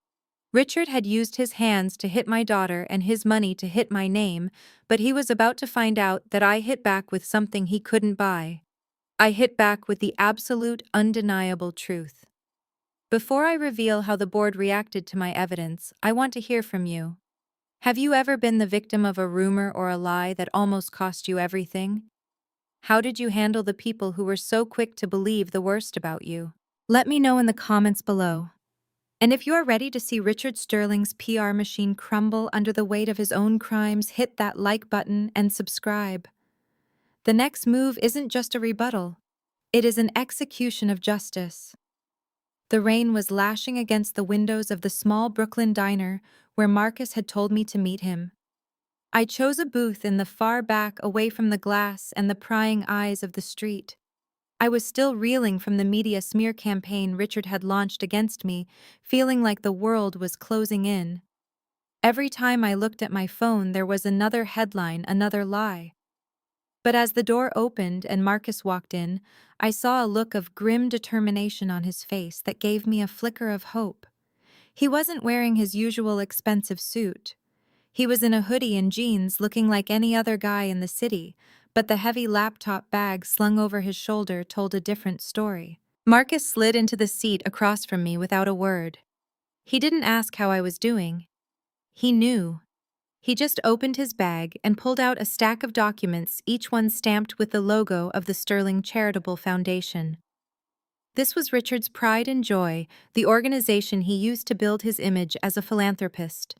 Richard had used his hands to hit my daughter and his money to hit my name, but he was about to find out that I hit back with something he couldn't buy. I hit back with the absolute, undeniable truth. Before I reveal how the board reacted to my evidence, I want to hear from you. Have you ever been the victim of a rumor or a lie that almost cost you everything? How did you handle the people who were so quick to believe the worst about you? Let me know in the comments below. And if you are ready to see Richard Sterling's PR machine crumble under the weight of his own crimes, hit that like button and subscribe. The next move isn't just a rebuttal. It is an execution of justice. The rain was lashing against the windows of the small Brooklyn diner where Marcus had told me to meet him. I chose a booth in the far back, away from the glass and the prying eyes of the street. I was still reeling from the media smear campaign Richard had launched against me, feeling like the world was closing in. Every time I looked at my phone, there was another headline, another lie. But as the door opened and Marcus walked in, I saw a look of grim determination on his face that gave me a flicker of hope. He wasn't wearing his usual expensive suit. He was in a hoodie and jeans, looking like any other guy in the city, but the heavy laptop bag slung over his shoulder told a different story. Marcus slid into the seat across from me without a word. He didn't ask how I was doing. He knew. He just opened his bag and pulled out a stack of documents, each one stamped with the logo of the Sterling Charitable Foundation. This was Richard's pride and joy, the organization he used to build his image as a philanthropist.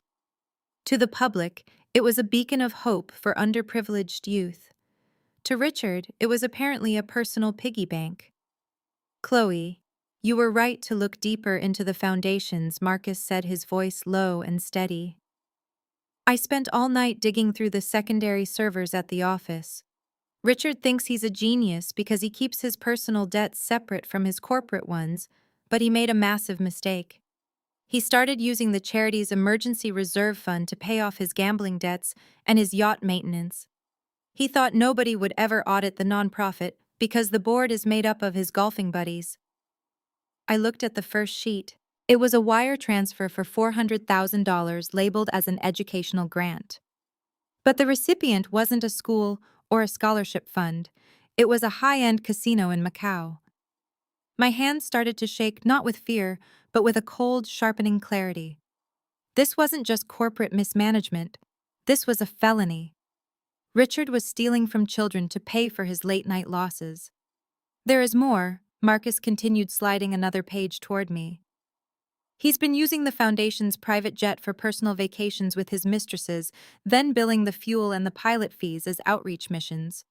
To the public, it was a beacon of hope for underprivileged youth. To Richard, it was apparently a personal piggy bank. Chloe, you were right to look deeper into the foundations, Marcus said, his voice low and steady. I spent all night digging through the secondary servers at the office. Richard thinks he's a genius because he keeps his personal debts separate from his corporate ones, but he made a massive mistake. He started using the charity's emergency reserve fund to pay off his gambling debts and his yacht maintenance. He thought nobody would ever audit the nonprofit, Because the board is made up of his golfing buddies. I looked at the first sheet. It was a wire transfer for $400,000 labeled as an educational grant. But the recipient wasn't a school or a scholarship fund. It was a high-end casino in Macau. My hands started to shake not with fear, but with a cold, sharpening clarity. This wasn't just corporate mismanagement. This was a felony. Richard was stealing from children to pay for his late-night losses. There is more, Marcus continued, sliding another page toward me. He's been using the Foundation's private jet for personal vacations with his mistresses, then billing the fuel and the pilot fees as outreach missions.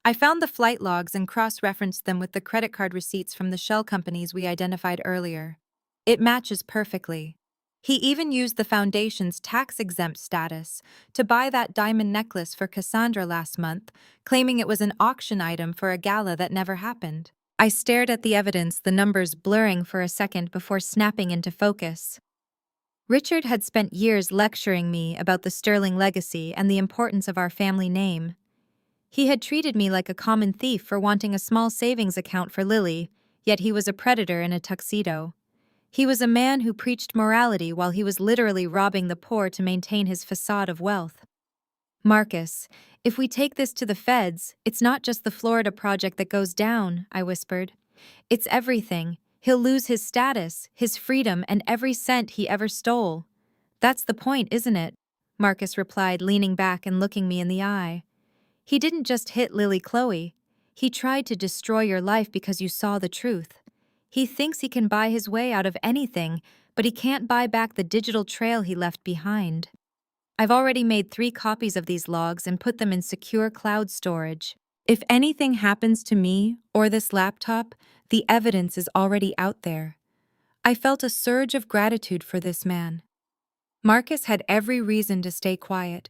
I found the flight logs and cross-referenced them with the credit card receipts from the shell companies we identified earlier. It matches perfectly. He even used the Foundation's tax-exempt status to buy that diamond necklace for Cassandra last month, claiming it was an auction item for a gala that never happened. I stared at the evidence, the numbers blurring for a second before snapping into focus. Richard had spent years lecturing me about the Sterling legacy and the importance of our family name. He had treated me like a common thief for wanting a small savings account for Lily, yet he was a predator in a tuxedo. He was a man who preached morality while he was literally robbing the poor to maintain his facade of wealth. Marcus, if we take this to the feds, it's not just the Florida project that goes down, I whispered. It's everything. He'll lose his status, his freedom, and every cent he ever stole. That's the point, isn't it? Marcus replied, leaning back and looking me in the eye. He didn't just hit Lily Chloe. He tried to destroy your life because you saw the truth. He thinks he can buy his way out of anything, but he can't buy back the digital trail he left behind. I've already made 3 copies of these logs and put them in secure cloud storage. If anything happens to me or this laptop, the evidence is already out there. I felt a surge of gratitude for this man. Marcus had every reason to stay quiet.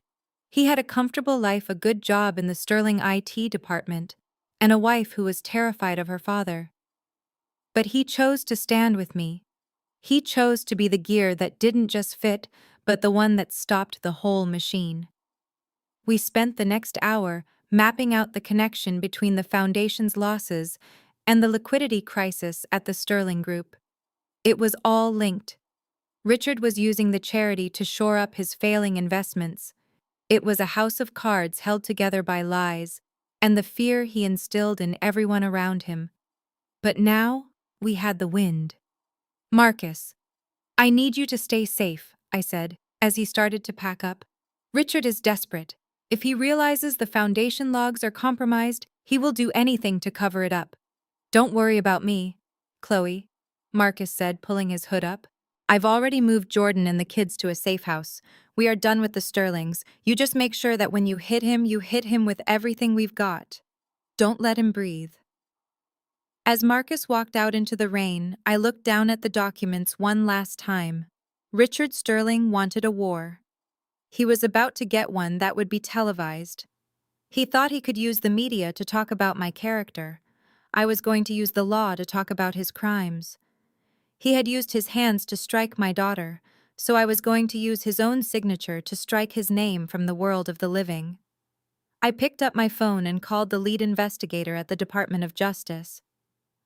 He had a comfortable life, a good job in the Sterling IT department, and a wife who was terrified of her father. But he chose to stand with me. He chose to be the gear that didn't just fit, but the one that stopped the whole machine. We spent the next hour mapping out the connection between the Foundation's losses and the liquidity crisis at the Sterling Group. It was all linked. Richard was using the charity to shore up his failing investments. It was a house of cards held together by lies and the fear he instilled in everyone around him. But now, we had the wind. Marcus, I need you to stay safe, I said, as he started to pack up. Richard is desperate. If he realizes the Foundation logs are compromised, he will do anything to cover it up. Don't worry about me, Chloe, Marcus said, pulling his hood up. I've already moved Jordan and the kids to a safe house. We are done with the Sterlings. You just make sure that when you hit him with everything we've got. Don't let him breathe. As Marcus walked out into the rain, I looked down at the documents one last time. Richard Sterling wanted a war. He was about to get one that would be televised. He thought he could use the media to talk about my character. I was going to use the law to talk about his crimes. He had used his hands to strike my daughter, so I was going to use his own signature to strike his name from the world of the living. I picked up my phone and called the lead investigator at the Department of Justice.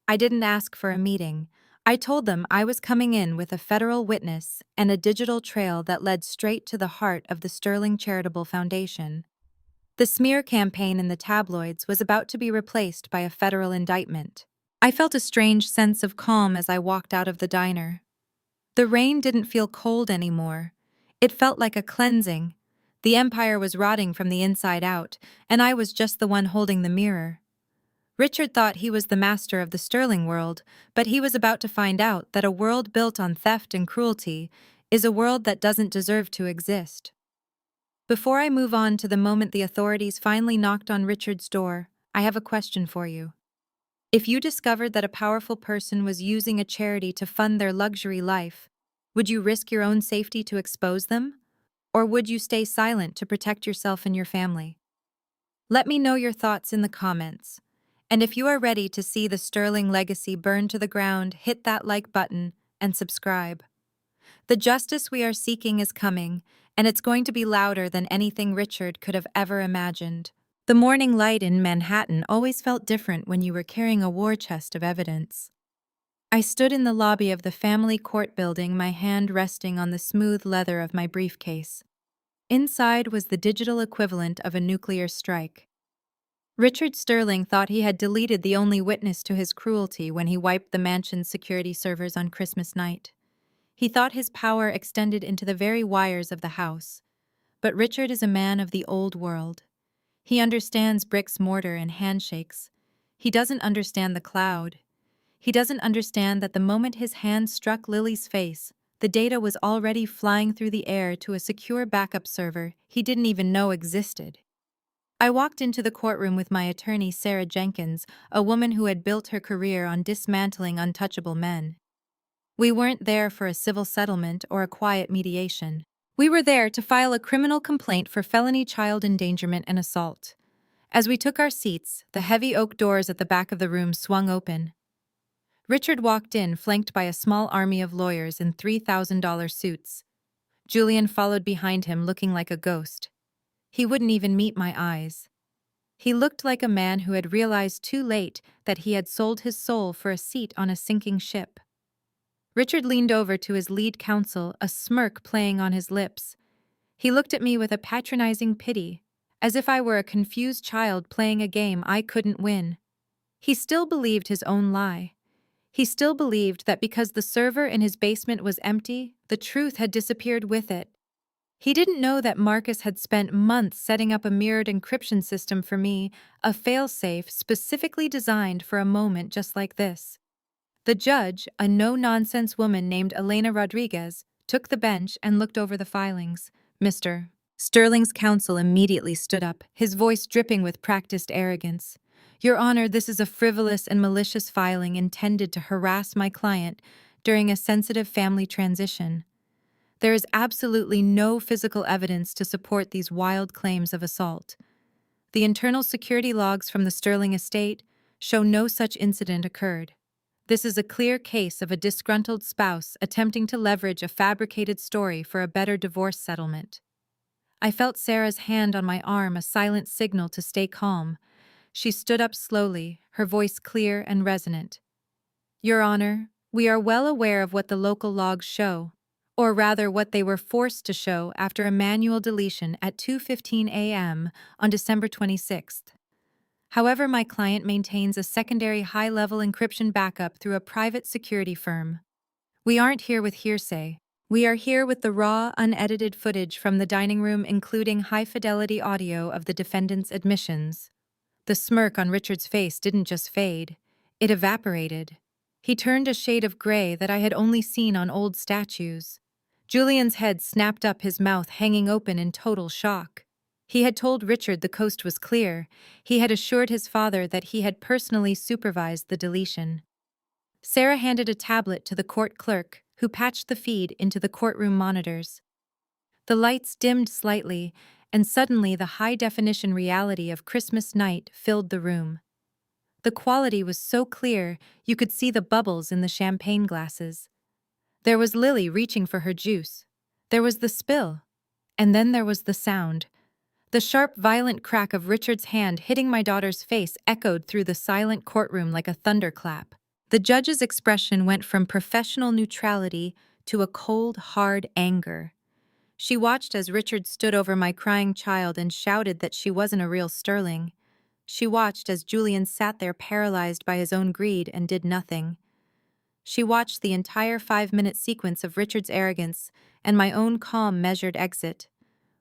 I didn't ask for a meeting. I told them I was coming in with a federal witness and a digital trail that led straight to the heart of the Sterling Charitable Foundation. The smear campaign in the tabloids was about to be replaced by a federal indictment. I felt a strange sense of calm as I walked out of the diner. The rain didn't feel cold anymore. It felt like a cleansing. The empire was rotting from the inside out, and I was just the one holding the mirror. Richard thought he was the master of the Sterling world, but he was about to find out that a world built on theft and cruelty is a world that doesn't deserve to exist. Before I move on to the moment the authorities finally knocked on Richard's door, I have a question for you. If you discovered that a powerful person was using a charity to fund their luxury life, would you risk your own safety to expose them? Or would you stay silent to protect yourself and your family? Let me know your thoughts in the comments. And if you are ready to see the Sterling legacy burn to the ground, hit that like button and subscribe. The justice we are seeking is coming, and it's going to be louder than anything Richard could have ever imagined. The morning light in Manhattan always felt different when you were carrying a war chest of evidence. I stood in the lobby of the family court building, my hand resting on the smooth leather of my briefcase. Inside was the digital equivalent of a nuclear strike. Richard Sterling thought he had deleted the only witness to his cruelty when he wiped the mansion's security servers on Christmas night. He thought his power extended into the very wires of the house. But Richard is a man of the old world. He understands bricks, mortar, and handshakes. He doesn't understand the cloud. He doesn't understand that the moment his hand struck Lily's face, the data was already flying through the air to a secure backup server he didn't even know existed. I walked into the courtroom with my attorney, Sarah Jenkins, a woman who had built her career on dismantling untouchable men. We weren't there for a civil settlement or a quiet mediation. We were there to file a criminal complaint for felony child endangerment and assault. As we took our seats, the heavy oak doors at the back of the room swung open. Richard walked in, flanked by a small army of lawyers in $3,000 suits. Julian followed behind him, looking like a ghost. He wouldn't even meet my eyes. He looked like a man who had realized too late that he had sold his soul for a seat on a sinking ship. Richard leaned over to his lead counsel, a smirk playing on his lips. He looked at me with a patronizing pity, as if I were a confused child playing a game I couldn't win. He still believed his own lie. He still believed that because the server in his basement was empty, the truth had disappeared with it. He didn't know that Marcus had spent months setting up a mirrored encryption system for me, a failsafe specifically designed for a moment just like this. The judge, a no-nonsense woman named Elena Rodriguez, took the bench and looked over the filings. Mr. Sterling's counsel immediately stood up, his voice dripping with practiced arrogance. Your Honor, this is a frivolous and malicious filing intended to harass my client during a sensitive family transition. There is absolutely no physical evidence to support these wild claims of assault. The internal security logs from the Sterling estate show no such incident occurred. This is a clear case of a disgruntled spouse attempting to leverage a fabricated story for a better divorce settlement. I felt Sarah's hand on my arm, a silent signal to stay calm. She stood up slowly, her voice clear and resonant. Your Honor, we are well aware of what the local logs show, or rather what they were forced to show after a manual deletion at 2:15 a.m. on December 26th. However, my client maintains a secondary high-level encryption backup through a private security firm. We aren't here with hearsay. We are here with the raw, unedited footage from the dining room, including high-fidelity audio of the defendant's admissions. The smirk on Richard's face didn't just fade, it evaporated. He turned a shade of gray that I had only seen on old statues. Julian's head snapped up, his mouth hanging open in total shock. He had told Richard the coast was clear. He had assured his father that he had personally supervised the deletion. Sarah handed a tablet to the court clerk, who patched the feed into the courtroom monitors. The lights dimmed slightly, and suddenly the high-definition reality of Christmas night filled the room. The quality was so clear you could see the bubbles in the champagne glasses. There was Lily reaching for her juice. There was the spill. And then there was the sound. The sharp, violent crack of Richard's hand hitting my daughter's face echoed through the silent courtroom like a thunderclap. The judge's expression went from professional neutrality to a cold, hard anger. She watched as Richard stood over my crying child and shouted that she wasn't a real Sterling. She watched as Julian sat there paralyzed by his own greed and did nothing. She watched the entire 5-minute sequence of Richard's arrogance and my own calm, measured exit.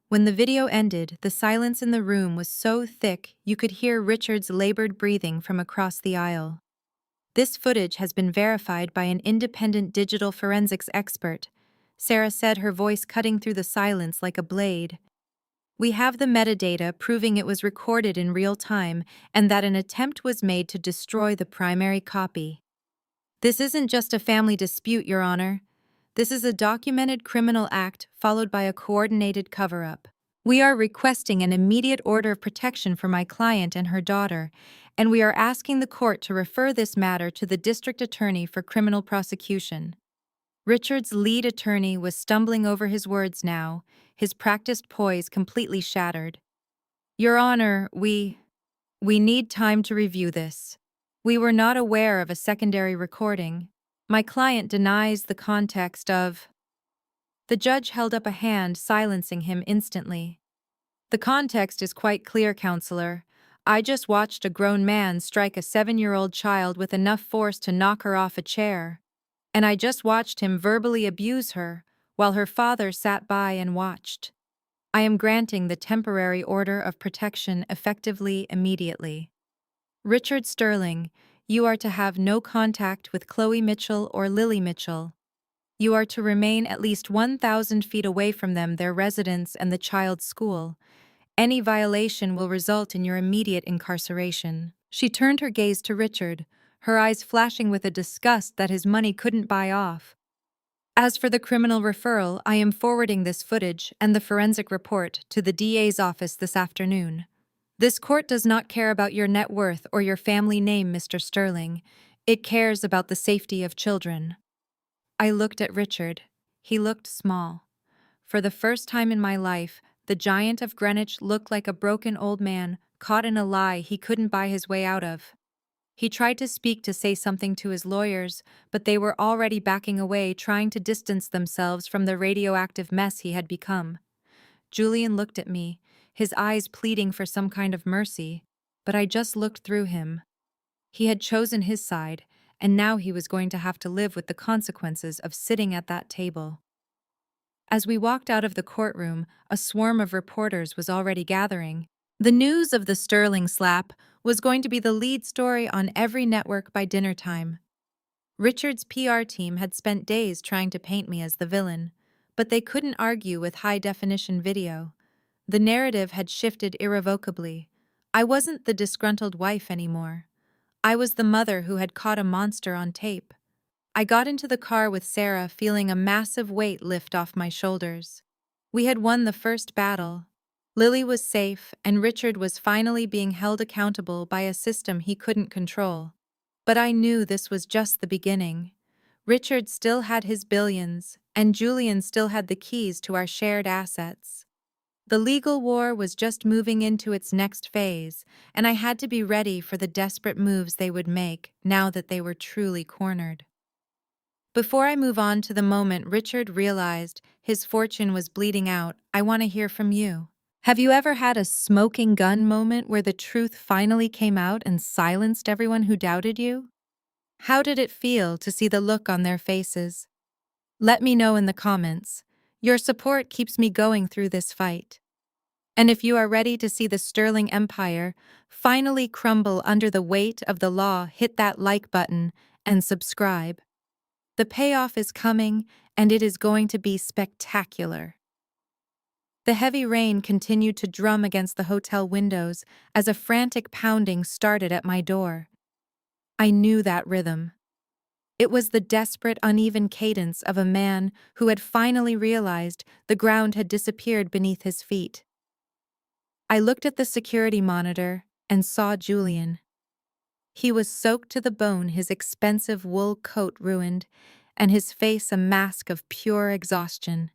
When the video ended, the silence in the room was so thick you could hear Richard's labored breathing from across the aisle. This footage has been verified by an independent digital forensics expert, Sarah said, her voice cutting through the silence like a blade. We have the metadata proving it was recorded in real time and that an attempt was made to destroy the primary copy. This isn't just a family dispute, Your Honor. This is a documented criminal act followed by a coordinated cover-up. We are requesting an immediate order of protection for my client and her daughter, and we are asking the court to refer this matter to the district attorney for criminal prosecution. Richard's lead attorney was stumbling over his words now, his practiced poise completely shattered. Your Honor, we need time to review this. We were not aware of a secondary recording. My client denies the context of. The judge held up a hand, silencing him instantly. The context is quite clear, counselor. I just watched a grown man strike a 7-year-old child with enough force to knock her off a chair. And I just watched him verbally abuse her, while her father sat by and watched. I am granting the temporary order of protection effectively immediately. Richard Sterling, you are to have no contact with Chloe Mitchell or Lily Mitchell. You are to remain at least 1,000 feet away from them, their residence, and the child's school. Any violation will result in your immediate incarceration. She turned her gaze to Richard, her eyes flashing with a disgust that his money couldn't buy off. As for the criminal referral, I am forwarding this footage and the forensic report to the DA's office this afternoon. This court does not care about your net worth or your family name, Mr. Sterling. It cares about the safety of children. I looked at Richard. He looked small. For the first time in my life, the giant of Greenwich looked like a broken old man caught in a lie he couldn't buy his way out of. He tried to speak, to say something to his lawyers, but they were already backing away, trying to distance themselves from the radioactive mess he had become. Julian looked at me, his eyes pleading for some kind of mercy, but I just looked through him. He had chosen his side, and now he was going to have to live with the consequences of sitting at that table. As we walked out of the courtroom, a swarm of reporters was already gathering. The news of the Sterling slap was going to be the lead story on every network by dinner time. Richard's PR team had spent days trying to paint me as the villain, but they couldn't argue with high-definition video. The narrative had shifted irrevocably. I wasn't the disgruntled wife anymore. I was the mother who had caught a monster on tape. I got into the car with Sarah, feeling a massive weight lift off my shoulders. We had won the first battle. Lily was safe, and Richard was finally being held accountable by a system he couldn't control. But I knew this was just the beginning. Richard still had his billions, and Julian still had the keys to our shared assets. The legal war was just moving into its next phase, and I had to be ready for the desperate moves they would make now that they were truly cornered. Before I move on to the moment Richard realized his fortune was bleeding out, I want to hear from you. Have you ever had a smoking gun moment where the truth finally came out and silenced everyone who doubted you? How did it feel to see the look on their faces? Let me know in the comments. Your support keeps me going through this fight. And if you are ready to see the Sterling Empire finally crumble under the weight of the law, hit that like button and subscribe. The payoff is coming, and it is going to be spectacular. The heavy rain continued to drum against the hotel windows as a frantic pounding started at my door. I knew that rhythm. It was the desperate, uneven cadence of a man who had finally realized the ground had disappeared beneath his feet. I looked at the security monitor and saw Julian. He was soaked to the bone, his expensive wool coat ruined, and his face a mask of pure exhaustion.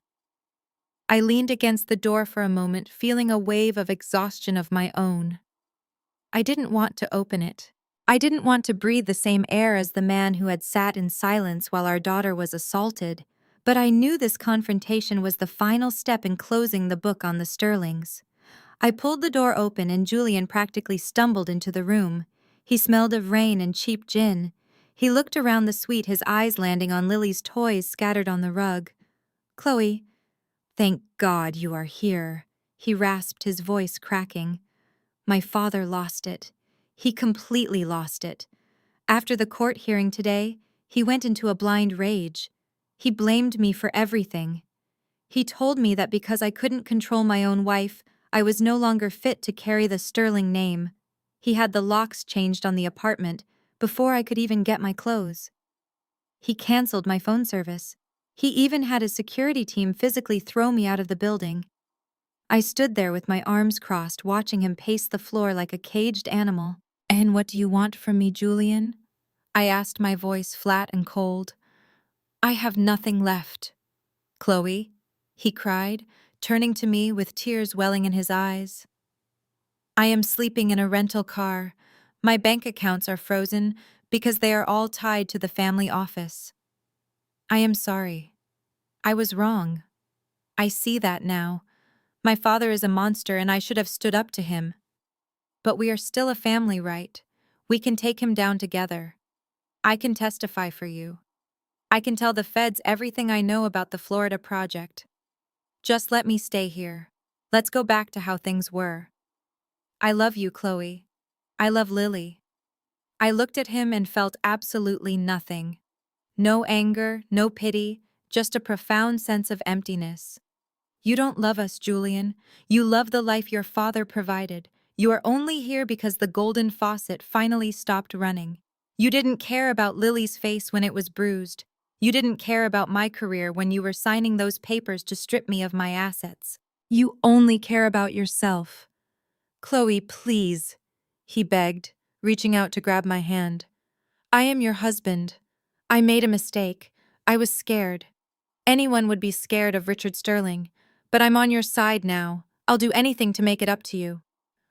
I leaned against the door for a moment, feeling a wave of exhaustion of my own. I didn't want to open it. I didn't want to breathe the same air as the man who had sat in silence while our daughter was assaulted, but I knew this confrontation was the final step in closing the book on the Sterlings. I pulled the door open and Julian practically stumbled into the room. He smelled of rain and cheap gin. He looked around the suite, his eyes landing on Lily's toys scattered on the rug. "Chloe, thank God you are here," he rasped, his voice cracking. "My father lost it. He completely lost it. After the court hearing today, he went into a blind rage. He blamed me for everything. He told me that because I couldn't control my own wife, I was no longer fit to carry the Sterling name. He had the locks changed on the apartment before I could even get my clothes. He canceled my phone service. He even had his security team physically throw me out of the building. I stood there with my arms crossed, watching him pace the floor like a caged animal. "And what do you want from me, Julian?" I asked, my voice flat and cold. "I have nothing left." "Chloe," he cried, turning to me with tears welling in his eyes. I am sleeping in a rental car. My bank accounts are frozen because they are all tied to the family office. I am sorry. I was wrong. I see that now. My father is a monster and I should have stood up to him. But we are still a family, right? We can take him down together. I can testify for you. I can tell the feds everything I know about the Florida project. Just let me stay here. Let's go back to how things were. I love you, Chloe. I love Lily. I looked at him and felt absolutely nothing. No anger, no pity, just a profound sense of emptiness. You don't love us, Julian. You love the life your father provided. You are only here because the golden faucet finally stopped running. You didn't care about Lily's face when it was bruised. You didn't care about my career when you were signing those papers to strip me of my assets. You only care about yourself. Chloe, please, he begged, reaching out to grab my hand. I am your husband. I made a mistake. I was scared. Anyone would be scared of Richard Sterling, but I'm on your side now. I'll do anything to make it up to you.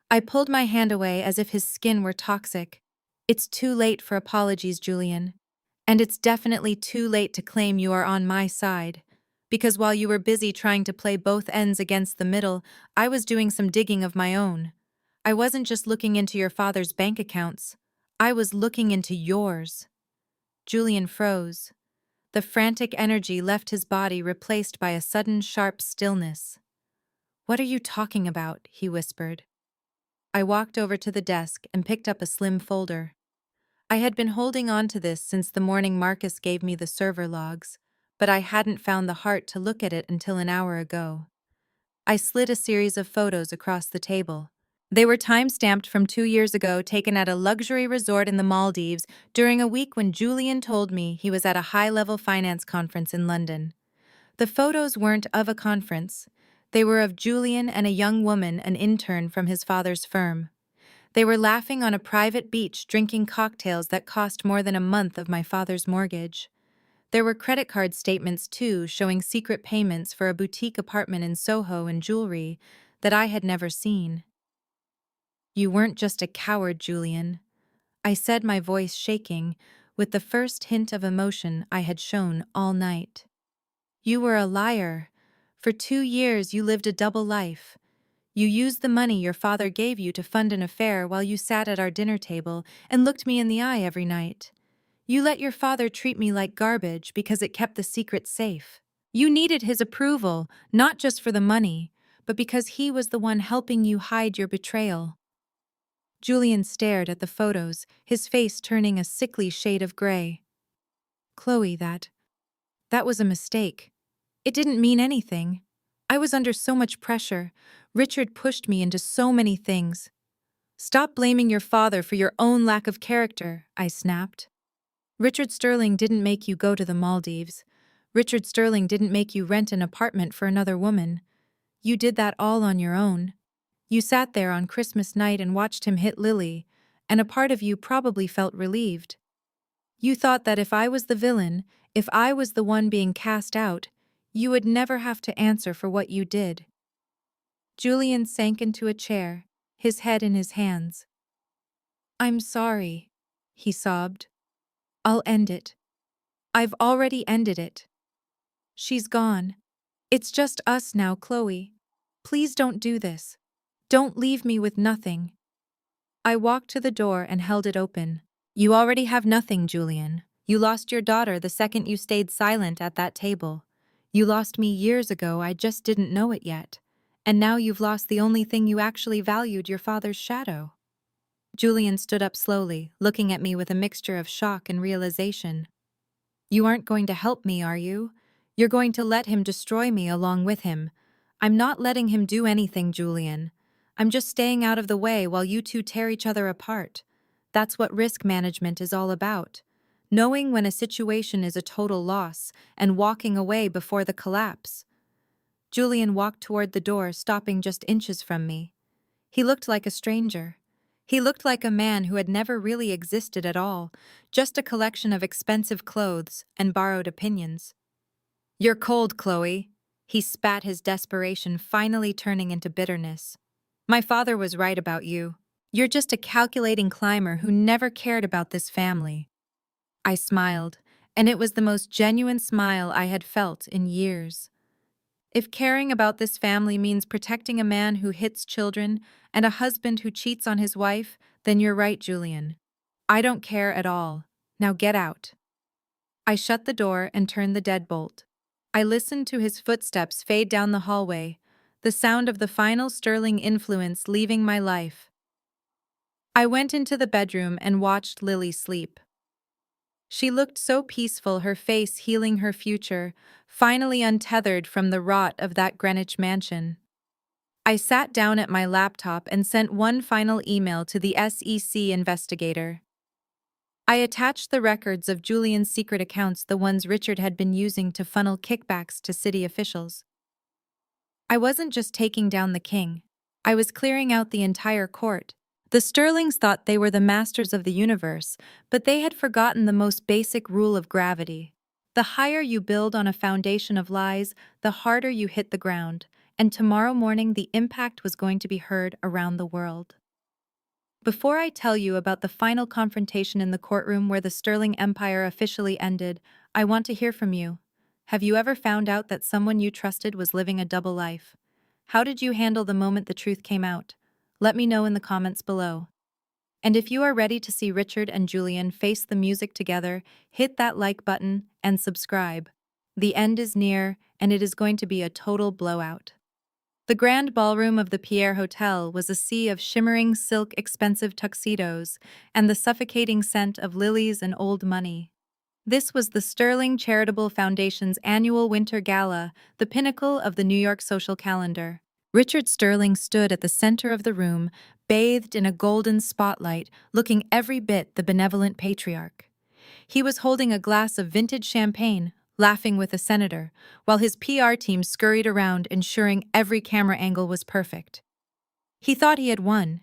I pulled my hand away as if his skin were toxic. It's too late for apologies, Julian. And it's definitely too late to claim you are on my side. Because while you were busy trying to play both ends against the middle, I was doing some digging of my own. I wasn't just looking into your father's bank accounts. I was looking into yours. Julian froze. The frantic energy left his body, replaced by a sudden sharp stillness. What are you talking about? He whispered. I walked over to the desk and picked up a slim folder. I had been holding on to this since the morning Marcus gave me the server logs, but I hadn't found the heart to look at it until an hour ago. I slid a series of photos across the table. They were time-stamped from 2 years ago, taken at a luxury resort in the Maldives during a week when Julian told me he was at a high-level finance conference in London. The photos weren't of a conference. They were of Julian and a young woman, an intern from his father's firm. They were laughing on a private beach, drinking cocktails that cost more than a month of my father's mortgage. There were credit card statements, too, showing secret payments for a boutique apartment in Soho and jewelry that I had never seen. You weren't just a coward, Julian. I said, my voice shaking, with the first hint of emotion I had shown all night. You were a liar. For 2 years you lived a double life. You used the money your father gave you to fund an affair while you sat at our dinner table and looked me in the eye every night. You let your father treat me like garbage because it kept the secret safe. You needed his approval, not just for the money, but because he was the one helping you hide your betrayal. Julian stared at the photos, his face turning a sickly shade of gray. Chloe, that was a mistake. It didn't mean anything. I was under so much pressure. Richard pushed me into so many things. Stop blaming your father for your own lack of character, I snapped. Richard Sterling didn't make you go to the Maldives. Richard Sterling didn't make you rent an apartment for another woman. You did that all on your own. You sat there on Christmas night and watched him hit Lily, and a part of you probably felt relieved. You thought that if I was the villain, if I was the one being cast out, you would never have to answer for what you did. Julian sank into a chair, his head in his hands. I'm sorry, he sobbed. I'll end it. I've already ended it. She's gone. It's just us now, Chloe. Please don't do this. Don't leave me with nothing. I walked to the door and held it open. You already have nothing, Julian. You lost your daughter the second you stayed silent at that table. You lost me years ago, I just didn't know it yet. And now you've lost the only thing you actually valued, your father's shadow. Julian stood up slowly, looking at me with a mixture of shock and realization. You aren't going to help me, are you? You're going to let him destroy me along with him. I'm not letting him do anything, Julian. I'm just staying out of the way while you two tear each other apart. That's what risk management is all about. Knowing when a situation is a total loss and walking away before the collapse. Julian walked toward the door, stopping just inches from me. He looked like a stranger. He looked like a man who had never really existed at all, just a collection of expensive clothes and borrowed opinions. You're cold, Chloe. He spat, his desperation finally turning into bitterness. My father was right about you. You're just a calculating climber who never cared about this family. I smiled, and it was the most genuine smile I had felt in years. If caring about this family means protecting a man who hits children and a husband who cheats on his wife, then you're right, Julian. I don't care at all. Now get out. I shut the door and turned the deadbolt. I listened to his footsteps fade down the hallway, the sound of the final sterling influence leaving my life. I went into the bedroom and watched Lily sleep. She looked so peaceful, her face healing her future, finally untethered from the rot of that Greenwich mansion. I sat down at my laptop and sent one final email to the SEC investigator. I attached the records of Julian's secret accounts, the ones Richard had been using to funnel kickbacks to city officials. I wasn't just taking down the king. I was clearing out the entire court. The Sterlings thought they were the masters of the universe, but they had forgotten the most basic rule of gravity. The higher you build on a foundation of lies, the harder you hit the ground, and tomorrow morning the impact was going to be heard around the world. Before I tell you about the final confrontation in the courtroom where the Sterling Empire officially ended, I want to hear from you. Have you ever found out that someone you trusted was living a double life? How did you handle the moment the truth came out? Let me know in the comments below. And if you are ready to see Richard and Julian face the music together, hit that like button and subscribe. The end is near, and it is going to be a total blowout. The grand ballroom of the Pierre Hotel was a sea of shimmering silk expensive tuxedos and the suffocating scent of lilies and old money. This was the Sterling Charitable Foundation's annual winter gala, the pinnacle of the New York social calendar. Richard Sterling stood at the center of the room, bathed in a golden spotlight, looking every bit the benevolent patriarch. He was holding a glass of vintage champagne, laughing with a senator, while his PR team scurried around ensuring every camera angle was perfect. He thought he had won.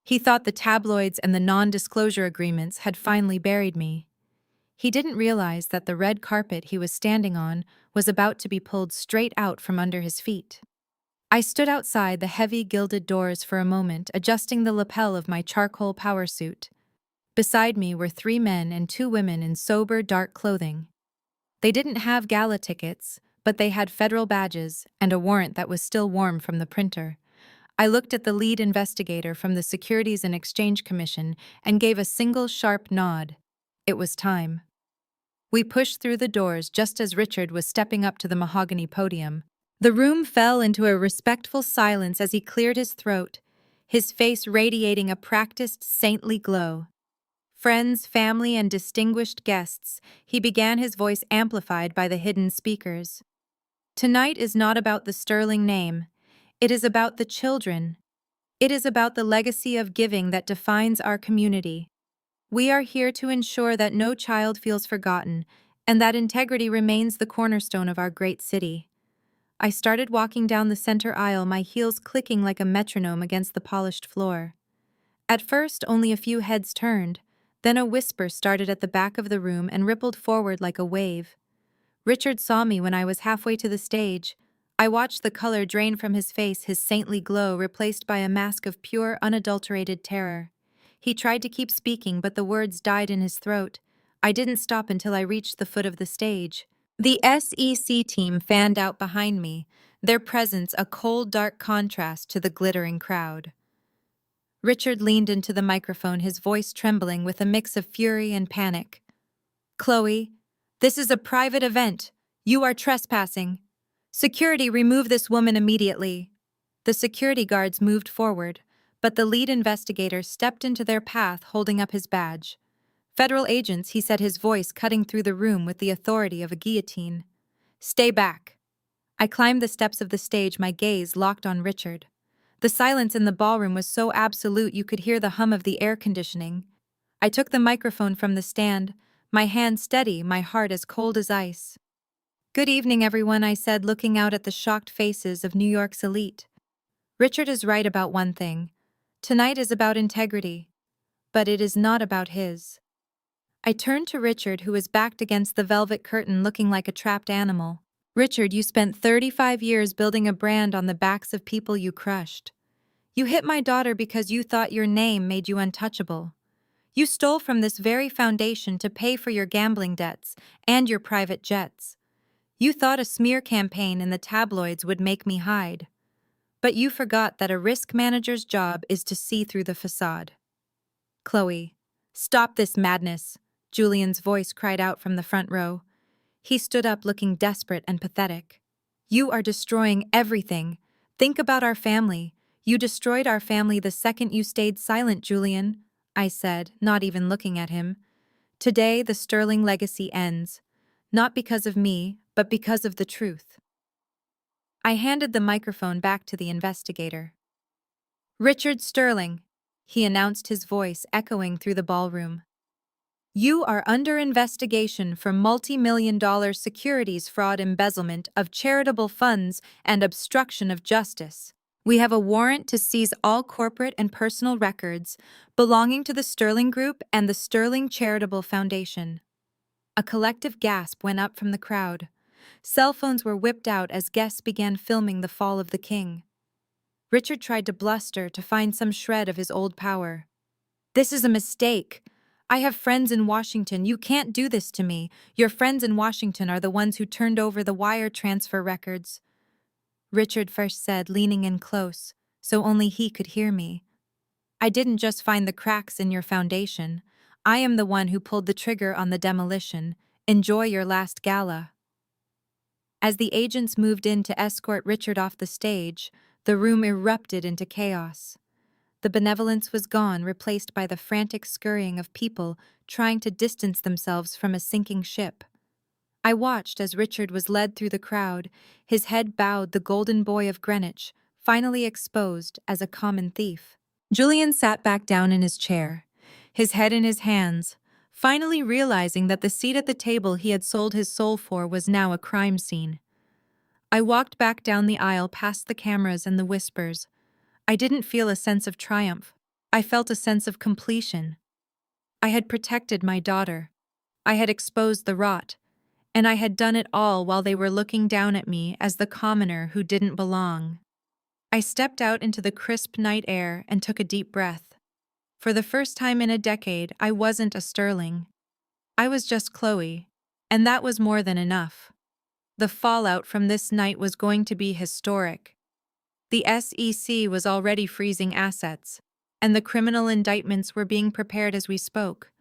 He thought the tabloids and the non-disclosure agreements had finally buried me. He didn't realize that the red carpet he was standing on was about to be pulled straight out from under his feet. I stood outside the heavy gilded doors for a moment, adjusting the lapel of my charcoal power suit. Beside me were 3 men and 2 women in sober, dark clothing. They didn't have gala tickets, but they had federal badges and a warrant that was still warm from the printer. I looked at the lead investigator from the Securities and Exchange Commission and gave a single sharp nod. It was time. We pushed through the doors just as Richard was stepping up to the mahogany podium. The room fell into a respectful silence as he cleared his throat, his face radiating a practiced, saintly glow. Friends, family, and distinguished guests, he began, his voice amplified by the hidden speakers. Tonight is not about the Sterling name. It is about the children. It is about the legacy of giving that defines our community. We are here to ensure that no child feels forgotten and that integrity remains the cornerstone of our great city. I started walking down the center aisle, my heels clicking like a metronome against the polished floor. At first, only a few heads turned. Then a whisper started at the back of the room and rippled forward like a wave. Richard saw me when I was halfway to the stage. I watched the color drain from his face, his saintly glow replaced by a mask of pure, unadulterated terror. He tried to keep speaking, but the words died in his throat. I didn't stop until I reached the foot of the stage. The SEC team fanned out behind me, their presence a cold, dark contrast to the glittering crowd. Richard leaned into the microphone, his voice trembling with a mix of fury and panic. "Chloe, this is a private event. You are trespassing. Security, remove this woman immediately." The security guards moved forward, but the lead investigator stepped into their path holding up his badge. "Federal agents," he said, his voice cutting through the room with the authority of a guillotine. "Stay back." I climbed the steps of the stage, my gaze locked on Richard. The silence in the ballroom was so absolute you could hear the hum of the air conditioning. I took the microphone from the stand, my hand steady, my heart as cold as ice. "Good evening, everyone," I said, looking out at the shocked faces of New York's elite. "Richard is right about one thing. Tonight is about integrity, but it is not about his." I turned to Richard, who was backed against the velvet curtain looking like a trapped animal. "Richard, you spent 35 years building a brand on the backs of people you crushed. You hit my daughter because you thought your name made you untouchable. You stole from this very foundation to pay for your gambling debts and your private jets. You thought a smear campaign in the tabloids would make me hide. But you forgot that a risk manager's job is to see through the facade. Chloe, stop this madness, Julian's voice cried out from the front row. He stood up looking desperate and pathetic. You are destroying everything. Think about our family. You destroyed our family the second you stayed silent, Julian, I said, not even looking at him. Today the Sterling legacy ends. Not because of me, but because of the truth. I handed the microphone back to the investigator. Richard Sterling, he announced, his voice echoing through the ballroom. You are under investigation for multi-million-dollar securities fraud, embezzlement of charitable funds, and obstruction of justice. We have a warrant to seize all corporate and personal records belonging to the Sterling Group and the Sterling Charitable Foundation. A collective gasp went up from the crowd. Cell phones were whipped out as guests began filming the fall of the king. Richard tried to bluster to find some shred of his old power. This is a mistake. I have friends in Washington. You can't do this to me. Your friends in Washington are the ones who turned over the wire transfer records. Richard first said, leaning in close, so only he could hear me. I didn't just find the cracks in your foundation. I am the one who pulled the trigger on the demolition. Enjoy your last gala. As the agents moved in to escort Richard off the stage, the room erupted into chaos. The benevolence was gone, replaced by the frantic scurrying of people trying to distance themselves from a sinking ship. I watched as Richard was led through the crowd, his head bowed, the golden boy of Greenwich, finally exposed as a common thief. Julian sat back down in his chair, his head in his hands, finally realizing that the seat at the table he had sold his soul for was now a crime scene. I walked back down the aisle past the cameras and the whispers. I didn't feel a sense of triumph. I felt a sense of completion. I had protected my daughter. I had exposed the rot. And I had done it all while they were looking down at me as the commoner who didn't belong. I stepped out into the crisp night air and took a deep breath. For the first time in a decade, I wasn't a Sterling. I was just Chloe. And that was more than enough. The fallout from this night was going to be historic. The SEC was already freezing assets, and the criminal indictments were being prepared as we spoke.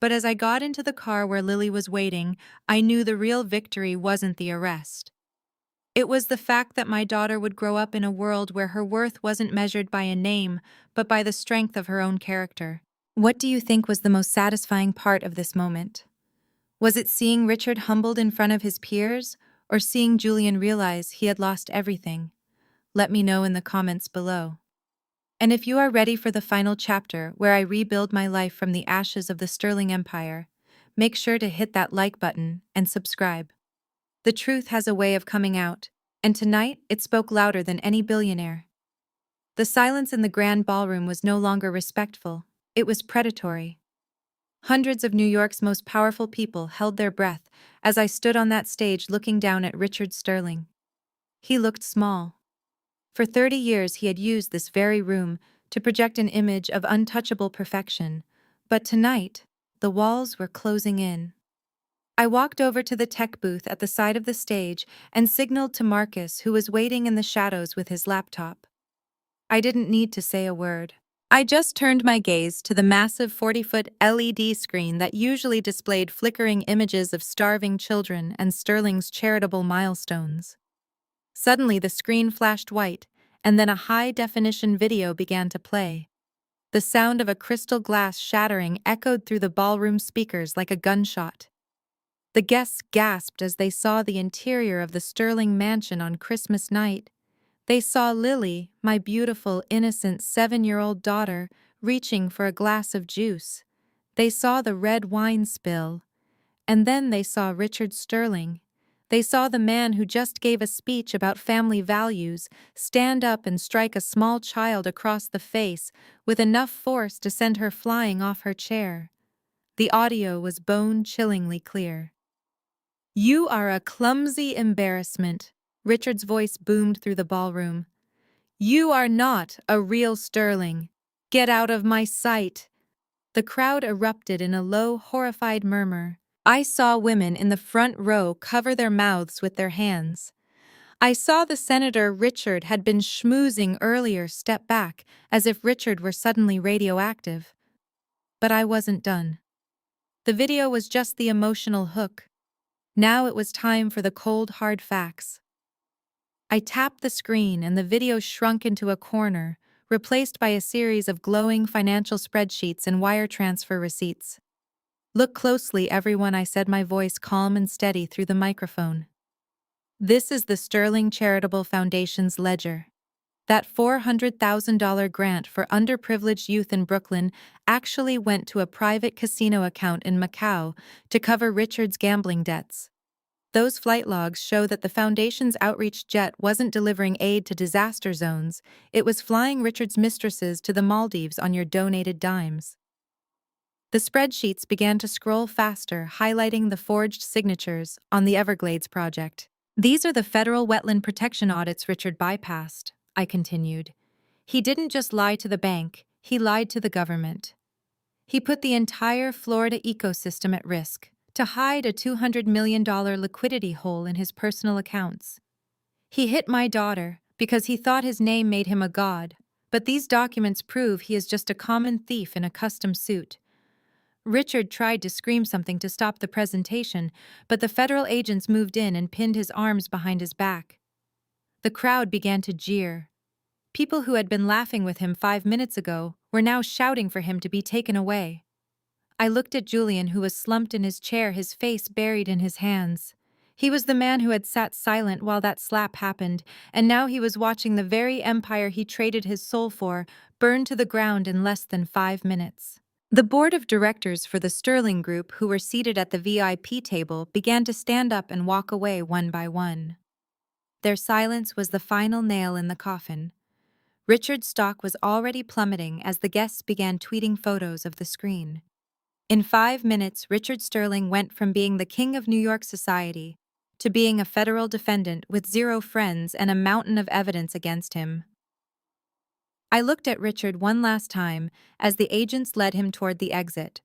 But as I got into the car where Lily was waiting, I knew the real victory wasn't the arrest. It was the fact that my daughter would grow up in a world where her worth wasn't measured by a name, but by the strength of her own character. What do you think was the most satisfying part of this moment? Was it seeing Richard humbled in front of his peers, or seeing Julian realize he had lost everything? Let me know in the comments below. And if you are ready for the final chapter where I rebuild my life from the ashes of the Sterling Empire, make sure to hit that like button and subscribe. The truth has a way of coming out, and tonight it spoke louder than any billionaire. The silence in the grand ballroom was no longer respectful, it was predatory. Hundreds of New York's most powerful people held their breath as I stood on that stage looking down at Richard Sterling. He looked small. For 30 years he had used this very room to project an image of untouchable perfection, but tonight, the walls were closing in. I walked over to the tech booth at the side of the stage and signaled to Marcus, who was waiting in the shadows with his laptop. I didn't need to say a word. I just turned my gaze to the massive 40-foot LED screen that usually displayed flickering images of starving children and Sterling's charitable milestones. Suddenly, the screen flashed white, and then a high-definition video began to play. The sound of a crystal glass shattering echoed through the ballroom speakers like a gunshot. The guests gasped as they saw the interior of the Sterling mansion on Christmas night. They saw Lily, my beautiful, innocent 7-year-old daughter, reaching for a glass of juice. They saw the red wine spill. And then they saw Richard Sterling. They saw the man who just gave a speech about family values stand up and strike a small child across the face with enough force to send her flying off her chair. The audio was bone-chillingly clear. "You are a clumsy embarrassment," Richard's voice boomed through the ballroom. "You are not a real Sterling. Get out of my sight." The crowd erupted in a low, horrified murmur. I saw women in the front row cover their mouths with their hands. I saw the senator Richard had been schmoozing earlier step back, as if Richard were suddenly radioactive. But I wasn't done. The video was just the emotional hook. Now it was time for the cold, hard facts. I tapped the screen and the video shrunk into a corner, replaced by a series of glowing financial spreadsheets and wire transfer receipts. "Look closely, everyone," I said, my voice calm and steady through the microphone. "This is the Sterling Charitable Foundation's ledger. That $400,000 grant for underprivileged youth in Brooklyn actually went to a private casino account in Macau to cover Richard's gambling debts. Those flight logs show that the Foundation's outreach jet wasn't delivering aid to disaster zones, it was flying Richard's mistresses to the Maldives on your donated dimes." The spreadsheets began to scroll faster, highlighting the forged signatures on the Everglades project. "These are the federal wetland protection audits Richard bypassed," I continued. "He didn't just lie to the bank, he lied to the government. He put the entire Florida ecosystem at risk to hide a $200 million liquidity hole in his personal accounts. He hit my daughter because he thought his name made him a god, but these documents prove he is just a common thief in a custom suit." Richard tried to scream something to stop the presentation, but the federal agents moved in and pinned his arms behind his back. The crowd began to jeer. People who had been laughing with him 5 minutes ago were now shouting for him to be taken away. I looked at Julian, who was slumped in his chair, his face buried in his hands. He was the man who had sat silent while that slap happened, and now he was watching the very empire he traded his soul for burn to the ground in less than 5 minutes. The board of directors for the Sterling Group, who were seated at the VIP table, began to stand up and walk away one by one. Their silence was the final nail in the coffin. Richard's stock was already plummeting as the guests began tweeting photos of the screen. In 5 minutes, Richard Sterling went from being the king of New York society to being a federal defendant with 0 friends and a mountain of evidence against him. I looked at Richard one last time as the agents led him toward the exit.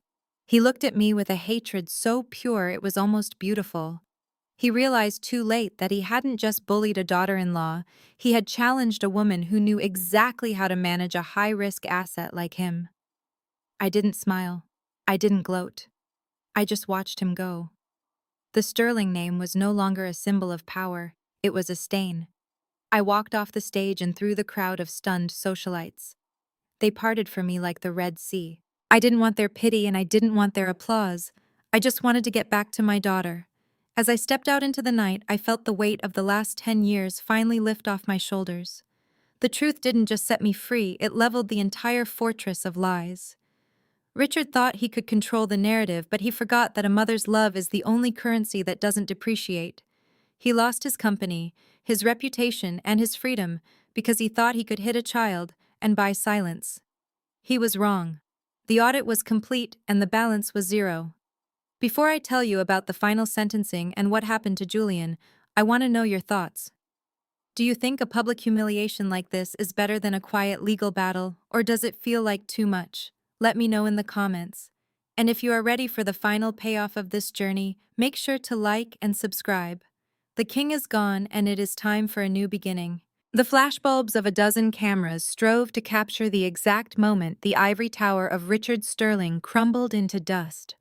He looked at me with a hatred so pure it was almost beautiful. He realized too late that he hadn't just bullied a daughter-in-law, he had challenged a woman who knew exactly how to manage a high-risk asset like him. I didn't smile. I didn't gloat. I just watched him go. The Sterling name was no longer a symbol of power, it was a stain. I walked off the stage and through the crowd of stunned socialites. They parted from me like the Red Sea. I didn't want their pity and I didn't want their applause. I just wanted to get back to my daughter. As I stepped out into the night, I felt the weight of the last 10 years finally lift off my shoulders. The truth didn't just set me free, it leveled the entire fortress of lies. Richard thought he could control the narrative, but he forgot that a mother's love is the only currency that doesn't depreciate. He lost his company, his reputation, and his freedom because he thought he could hit a child and buy silence. He was wrong. The audit was complete and the balance was 0. Before I tell you about the final sentencing and what happened to Julian, I want to know your thoughts. Do you think a public humiliation like this is better than a quiet legal battle, or does it feel like too much? Let me know in the comments. And if you are ready for the final payoff of this journey, make sure to like and subscribe. The king is gone and it is time for a new beginning. The flashbulbs of a dozen cameras strove to capture the exact moment the ivory tower of Richard Sterling crumbled into dust.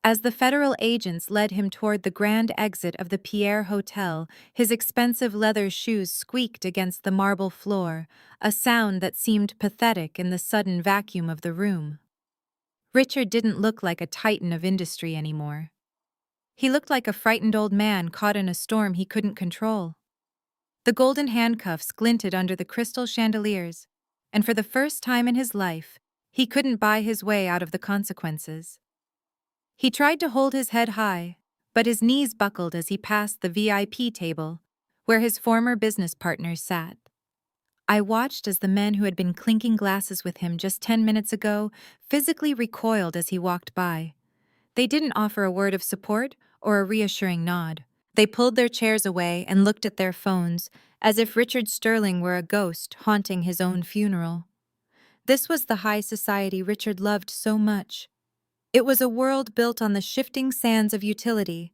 As the federal agents led him toward the grand exit of the Pierre Hotel, his expensive leather shoes squeaked against the marble floor, a sound that seemed pathetic in the sudden vacuum of the room. Richard didn't look like a titan of industry anymore. He looked like a frightened old man caught in a storm he couldn't control. The golden handcuffs glinted under the crystal chandeliers, and for the first time in his life, he couldn't buy his way out of the consequences. He tried to hold his head high, but his knees buckled as he passed the VIP table, where his former business partners sat. I watched as the men who had been clinking glasses with him just 10 minutes ago physically recoiled as he walked by. They didn't offer a word of support or a reassuring nod. They pulled their chairs away and looked at their phones, as if Richard Sterling were a ghost haunting his own funeral. This was the high society Richard loved so much. It was a world built on the shifting sands of utility,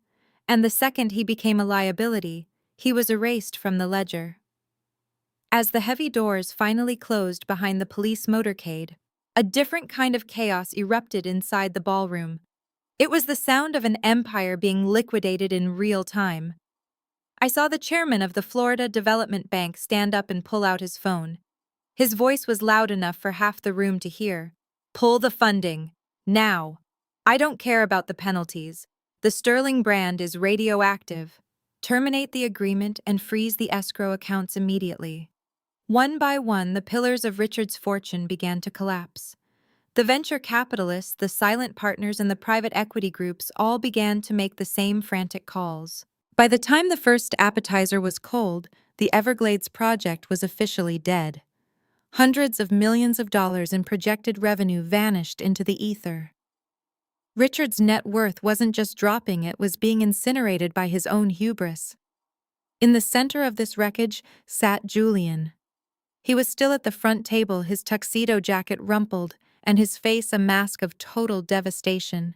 and the second he became a liability, he was erased from the ledger. As the heavy doors finally closed behind the police motorcade, a different kind of chaos erupted inside the ballroom. It was the sound of an empire being liquidated in real time. I saw the chairman of the Florida Development Bank stand up and pull out his phone. His voice was loud enough for half the room to hear. Pull the funding. Now. I don't care about the penalties. The Sterling brand is radioactive. Terminate the agreement and freeze the escrow accounts immediately. One by one, the pillars of Richard's fortune began to collapse. The venture capitalists, the silent partners, and the private equity groups all began to make the same frantic calls. By the time the first appetizer was cold, the Everglades project was officially dead. Hundreds of millions of dollars in projected revenue vanished into the ether. Richard's net worth wasn't just dropping, it was being incinerated by his own hubris. In the center of this wreckage sat Julian. He was still at the front table, his tuxedo jacket rumpled, and his face a mask of total devastation.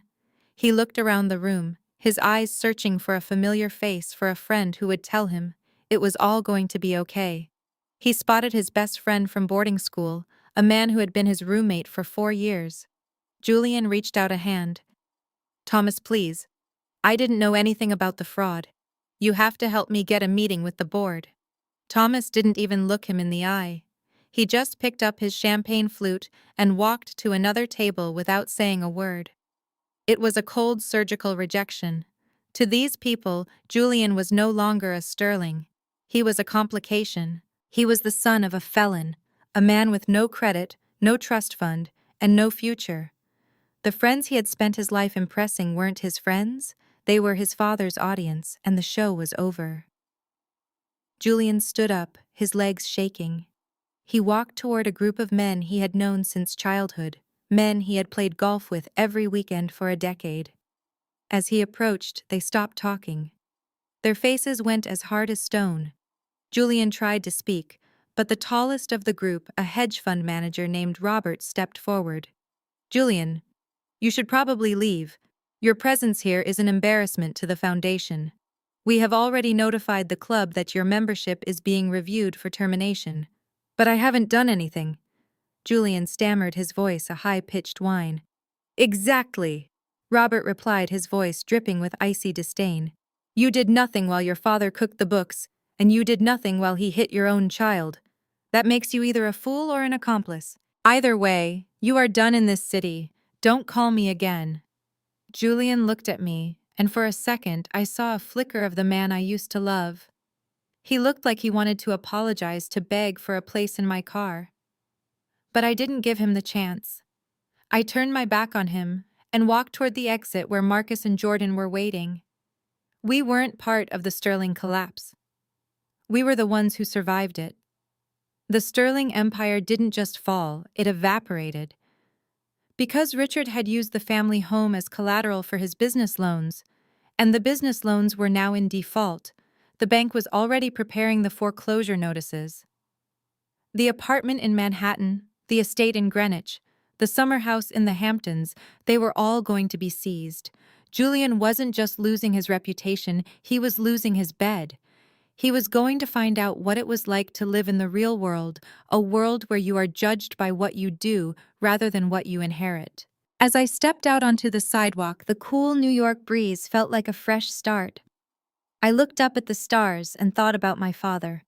He looked around the room, his eyes searching for a familiar face, for a friend who would tell him it was all going to be okay. He spotted his best friend from boarding school, a man who had been his roommate for 4 years. Julian reached out a hand. Thomas, please. I didn't know anything about the fraud. You have to help me get a meeting with the board. Thomas didn't even look him in the eye. He just picked up his champagne flute and walked to another table without saying a word. It was a cold surgical rejection. To these people, Julian was no longer a Sterling. He was a complication. He was the son of a felon, a man with no credit, no trust fund, and no future. The friends he had spent his life impressing weren't his friends, they were his father's audience, and the show was over. Julian stood up, his legs shaking. He walked toward a group of men he had known since childhood, men he had played golf with every weekend for a decade. As he approached, they stopped talking. Their faces went as hard as stone. Julian tried to speak, but the tallest of the group, a hedge fund manager named Robert, stepped forward. Julian, you should probably leave. Your presence here is an embarrassment to the foundation. We have already notified the club that your membership is being reviewed for termination. But I haven't done anything. Julian stammered, his voice a high-pitched whine. Exactly, Robert replied, his voice dripping with icy disdain. You did nothing while your father cooked the books, and you did nothing while he hit your own child. That makes you either a fool or an accomplice. Either way, you are done in this city. Don't call me again. Julian looked at me, and for a second I saw a flicker of the man I used to love. He looked like he wanted to apologize, to beg for a place in my car. But I didn't give him the chance. I turned my back on him and walked toward the exit where Marcus and Jordan were waiting. We weren't part of the Sterling collapse. We were the ones who survived it. The Sterling Empire didn't just fall, it evaporated. Because Richard had used the family home as collateral for his business loans, and the business loans were now in default, the bank was already preparing the foreclosure notices. The apartment in Manhattan, the estate in Greenwich, the summer house in the Hamptons, they were all going to be seized. Julian wasn't just losing his reputation, he was losing his bed. He was going to find out what it was like to live in the real world, a world where you are judged by what you do rather than what you inherit. As I stepped out onto the sidewalk, the cool New York breeze felt like a fresh start. I looked up at the stars and thought about my father.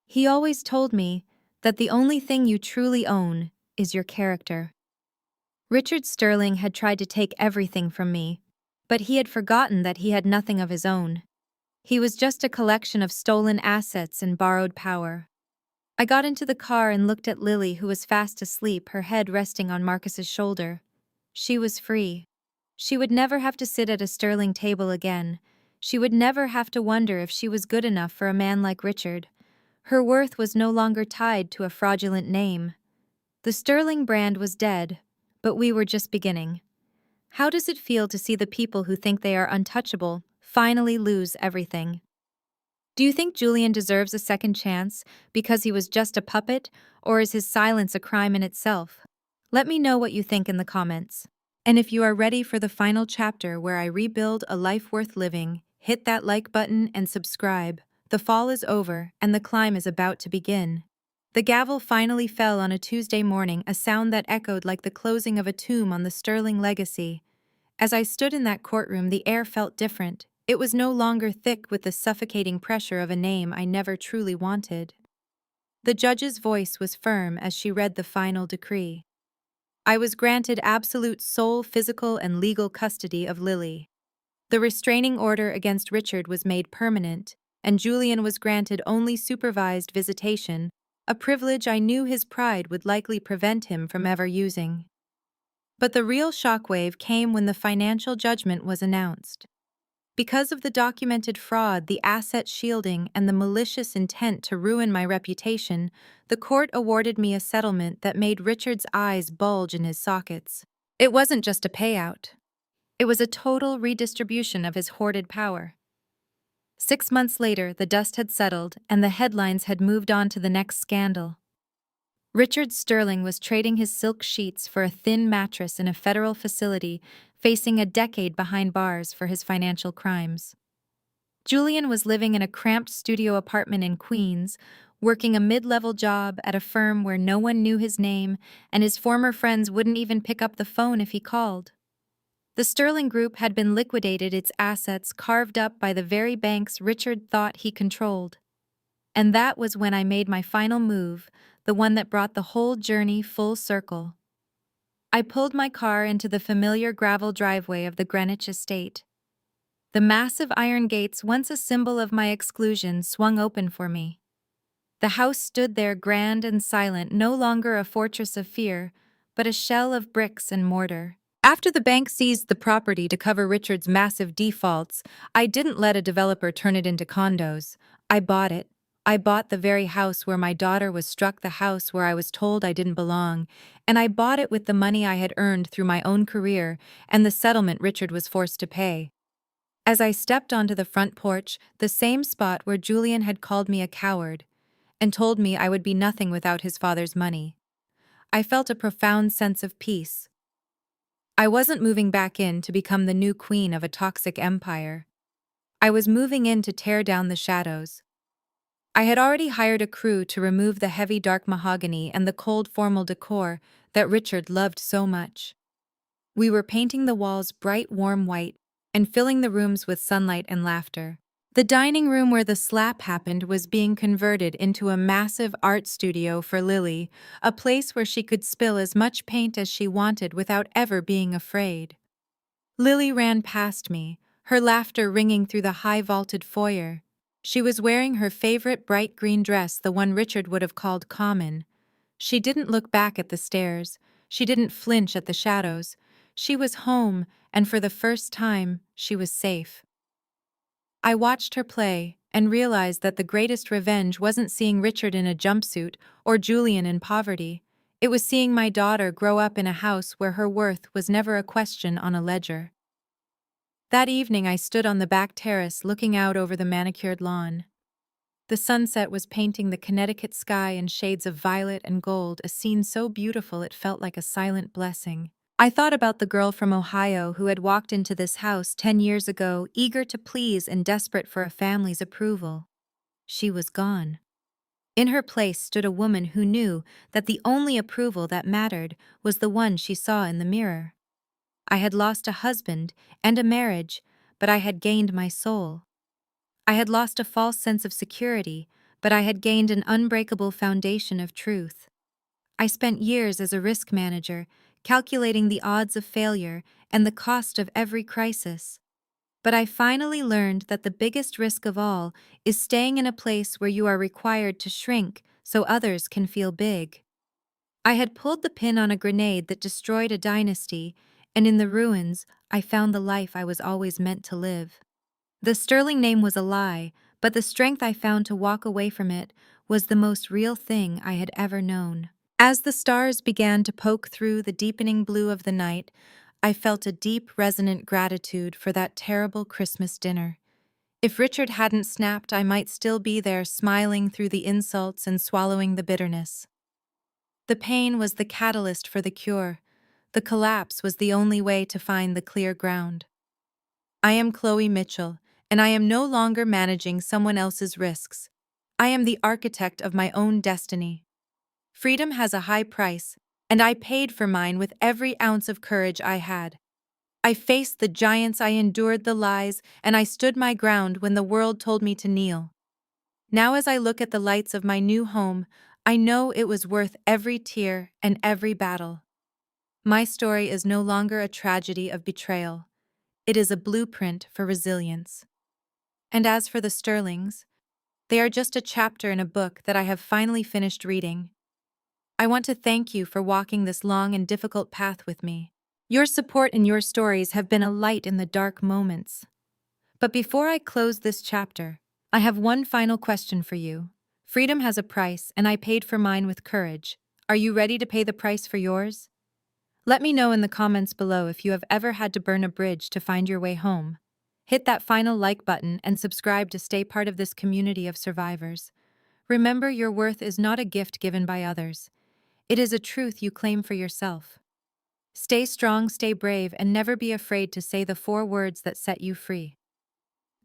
He always told me that the only thing you truly own is your character. Richard Sterling had tried to take everything from me, but he had forgotten that he had nothing of his own. He was just a collection of stolen assets and borrowed power. I got into the car and looked at Lily, who was fast asleep, her head resting on Marcus's shoulder. She was free. She would never have to sit at a Sterling table again. She would never have to wonder if she was good enough for a man like Richard. Her worth was no longer tied to a fraudulent name. The Sterling brand was dead, but we were just beginning. How does it feel to see the people who think they are untouchable finally lose everything? Do you think Julian deserves a second chance because he was just a puppet, or is his silence a crime in itself? Let me know what you think in the comments. And if you are ready for the final chapter where I rebuild a life worth living, hit that like button and subscribe. The fall is over, and the climb is about to begin. The gavel finally fell on a Tuesday morning, a sound that echoed like the closing of a tomb on the Sterling legacy. As I stood in that courtroom, the air felt different. It was no longer thick with the suffocating pressure of a name I never truly wanted. The judge's voice was firm as she read the final decree. I was granted absolute sole physical and legal custody of Lily. The restraining order against Richard was made permanent, and Julian was granted only supervised visitation, a privilege I knew his pride would likely prevent him from ever using. But the real shockwave came when the financial judgment was announced. Because of the documented fraud, the asset shielding, and the malicious intent to ruin my reputation, the court awarded me a settlement that made Richard's eyes bulge in his sockets. It wasn't just a payout. It was a total redistribution of his hoarded power. 6 months later, the dust had settled, and the headlines had moved on to the next scandal. Richard Sterling was trading his silk sheets for a thin mattress in a federal facility, facing a decade behind bars for his financial crimes. Julian was living in a cramped studio apartment in Queens, working a mid-level job at a firm where no one knew his name, and his former friends wouldn't even pick up the phone if he called. The Sterling Group had been liquidated, its assets carved up by the very banks Richard thought he controlled. And that was when I made my final move, the one that brought the whole journey full circle. I pulled my car into the familiar gravel driveway of the Greenwich estate. The massive iron gates, once a symbol of my exclusion, swung open for me. The house stood there grand and silent, no longer a fortress of fear, but a shell of bricks and mortar. After the bank seized the property to cover Richard's massive defaults, I didn't let a developer turn it into condos. I bought it. I bought the very house where my daughter was struck, the house where I was told I didn't belong, and I bought it with the money I had earned through my own career and the settlement Richard was forced to pay. As I stepped onto the front porch, the same spot where Julian had called me a coward and told me I would be nothing without his father's money, I felt a profound sense of peace. I wasn't moving back in to become the new queen of a toxic empire. I was moving in to tear down the shadows. I had already hired a crew to remove the heavy dark mahogany and the cold formal decor that Richard loved so much. We were painting the walls bright warm white and filling the rooms with sunlight and laughter. The dining room where the slap happened was being converted into a massive art studio for Lily, a place where she could spill as much paint as she wanted without ever being afraid. Lily ran past me, her laughter ringing through the high-vaulted foyer. She was wearing her favorite bright green dress, the one Richard would have called common. She didn't look back at the stairs. She didn't flinch at the shadows. She was home, and for the first time, she was safe. I watched her play and realized that the greatest revenge wasn't seeing Richard in a jumpsuit or Julian in poverty. It was seeing my daughter grow up in a house where her worth was never a question on a ledger. That evening I stood on the back terrace looking out over the manicured lawn. The sunset was painting the Connecticut sky in shades of violet and gold, a scene so beautiful it felt like a silent blessing. I thought about the girl from Ohio who had walked into this house 10 years ago, eager to please and desperate for a family's approval. She was gone. In her place stood a woman who knew that the only approval that mattered was the one she saw in the mirror. I had lost a husband and a marriage, but I had gained my soul. I had lost a false sense of security, but I had gained an unbreakable foundation of truth. I spent years as a risk manager, calculating the odds of failure and the cost of every crisis. But I finally learned that the biggest risk of all is staying in a place where you are required to shrink so others can feel big. I had pulled the pin on a grenade that destroyed a dynasty, and in the ruins, I found the life I was always meant to live. The Sterling name was a lie, but the strength I found to walk away from it was the most real thing I had ever known. As the stars began to poke through the deepening blue of the night, I felt a deep, resonant gratitude for that terrible Christmas dinner. If Richard hadn't snapped, I might still be there, smiling through the insults and swallowing the bitterness. The pain was the catalyst for the cure. The collapse was the only way to find the clear ground. I am Chloe Mitchell, and I am no longer managing someone else's risks. I am the architect of my own destiny. Freedom has a high price, and I paid for mine with every ounce of courage I had. I faced the giants, I endured the lies, and I stood my ground when the world told me to kneel. Now, as I look at the lights of my new home, I know it was worth every tear and every battle. My story is no longer a tragedy of betrayal. It is a blueprint for resilience. And as for the Sterlings, they are just a chapter in a book that I have finally finished reading. I want to thank you for walking this long and difficult path with me. Your support and your stories have been a light in the dark moments. But before I close this chapter, I have one final question for you. Freedom has a price, and I paid for mine with courage. Are you ready to pay the price for yours? Let me know in the comments below if you have ever had to burn a bridge to find your way home. Hit that final like button and subscribe to stay part of this community of survivors. Remember, your worth is not a gift given by others. It is a truth you claim for yourself. Stay strong, stay brave, and never be afraid to say the 4 words that set you free.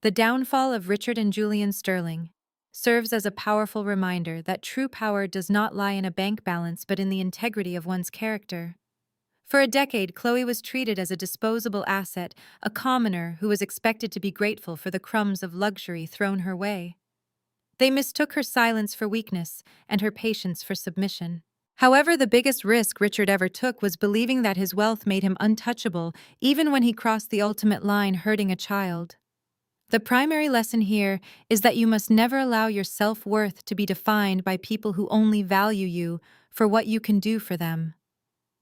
The downfall of Richard and Julian Sterling serves as a powerful reminder that true power does not lie in a bank balance but in the integrity of one's character. For a decade, Chloe was treated as a disposable asset, a commoner who was expected to be grateful for the crumbs of luxury thrown her way. They mistook her silence for weakness and her patience for submission. However, the biggest risk Richard ever took was believing that his wealth made him untouchable, even when he crossed the ultimate line, hurting a child. The primary lesson here is that you must never allow your self-worth to be defined by people who only value you for what you can do for them.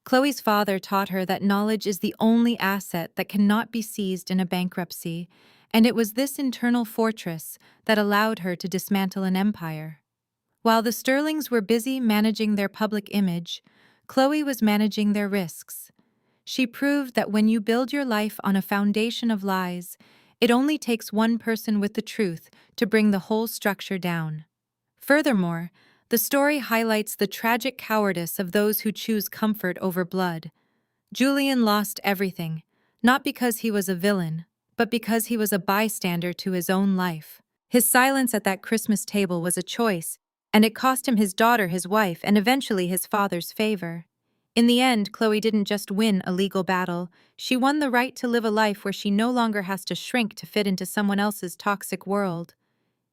Chloe's father taught her that knowledge is the only asset that cannot be seized in a bankruptcy, and it was this internal fortress that allowed her to dismantle an empire. While the Sterlings were busy managing their public image, Chloe was managing their risks. She proved that when you build your life on a foundation of lies, it only takes one person with the truth to bring the whole structure down. Furthermore, the story highlights the tragic cowardice of those who choose comfort over blood. Julian lost everything, not because he was a villain, but because he was a bystander to his own life. His silence at that Christmas table was a choice, and it cost him his daughter, his wife, and eventually his father's favor. In the end, Chloe didn't just win a legal battle, she won the right to live a life where she no longer has to shrink to fit into someone else's toxic world.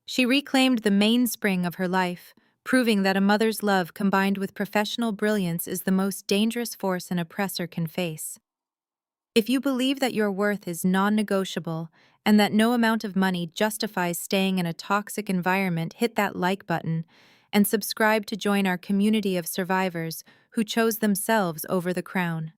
She reclaimed the mainspring of her life, proving that a mother's love combined with professional brilliance is the most dangerous force an oppressor can face. If you believe that your worth is non-negotiable and that no amount of money justifies staying in a toxic environment, hit that like button and subscribe to join our community of survivors who chose themselves over the crown.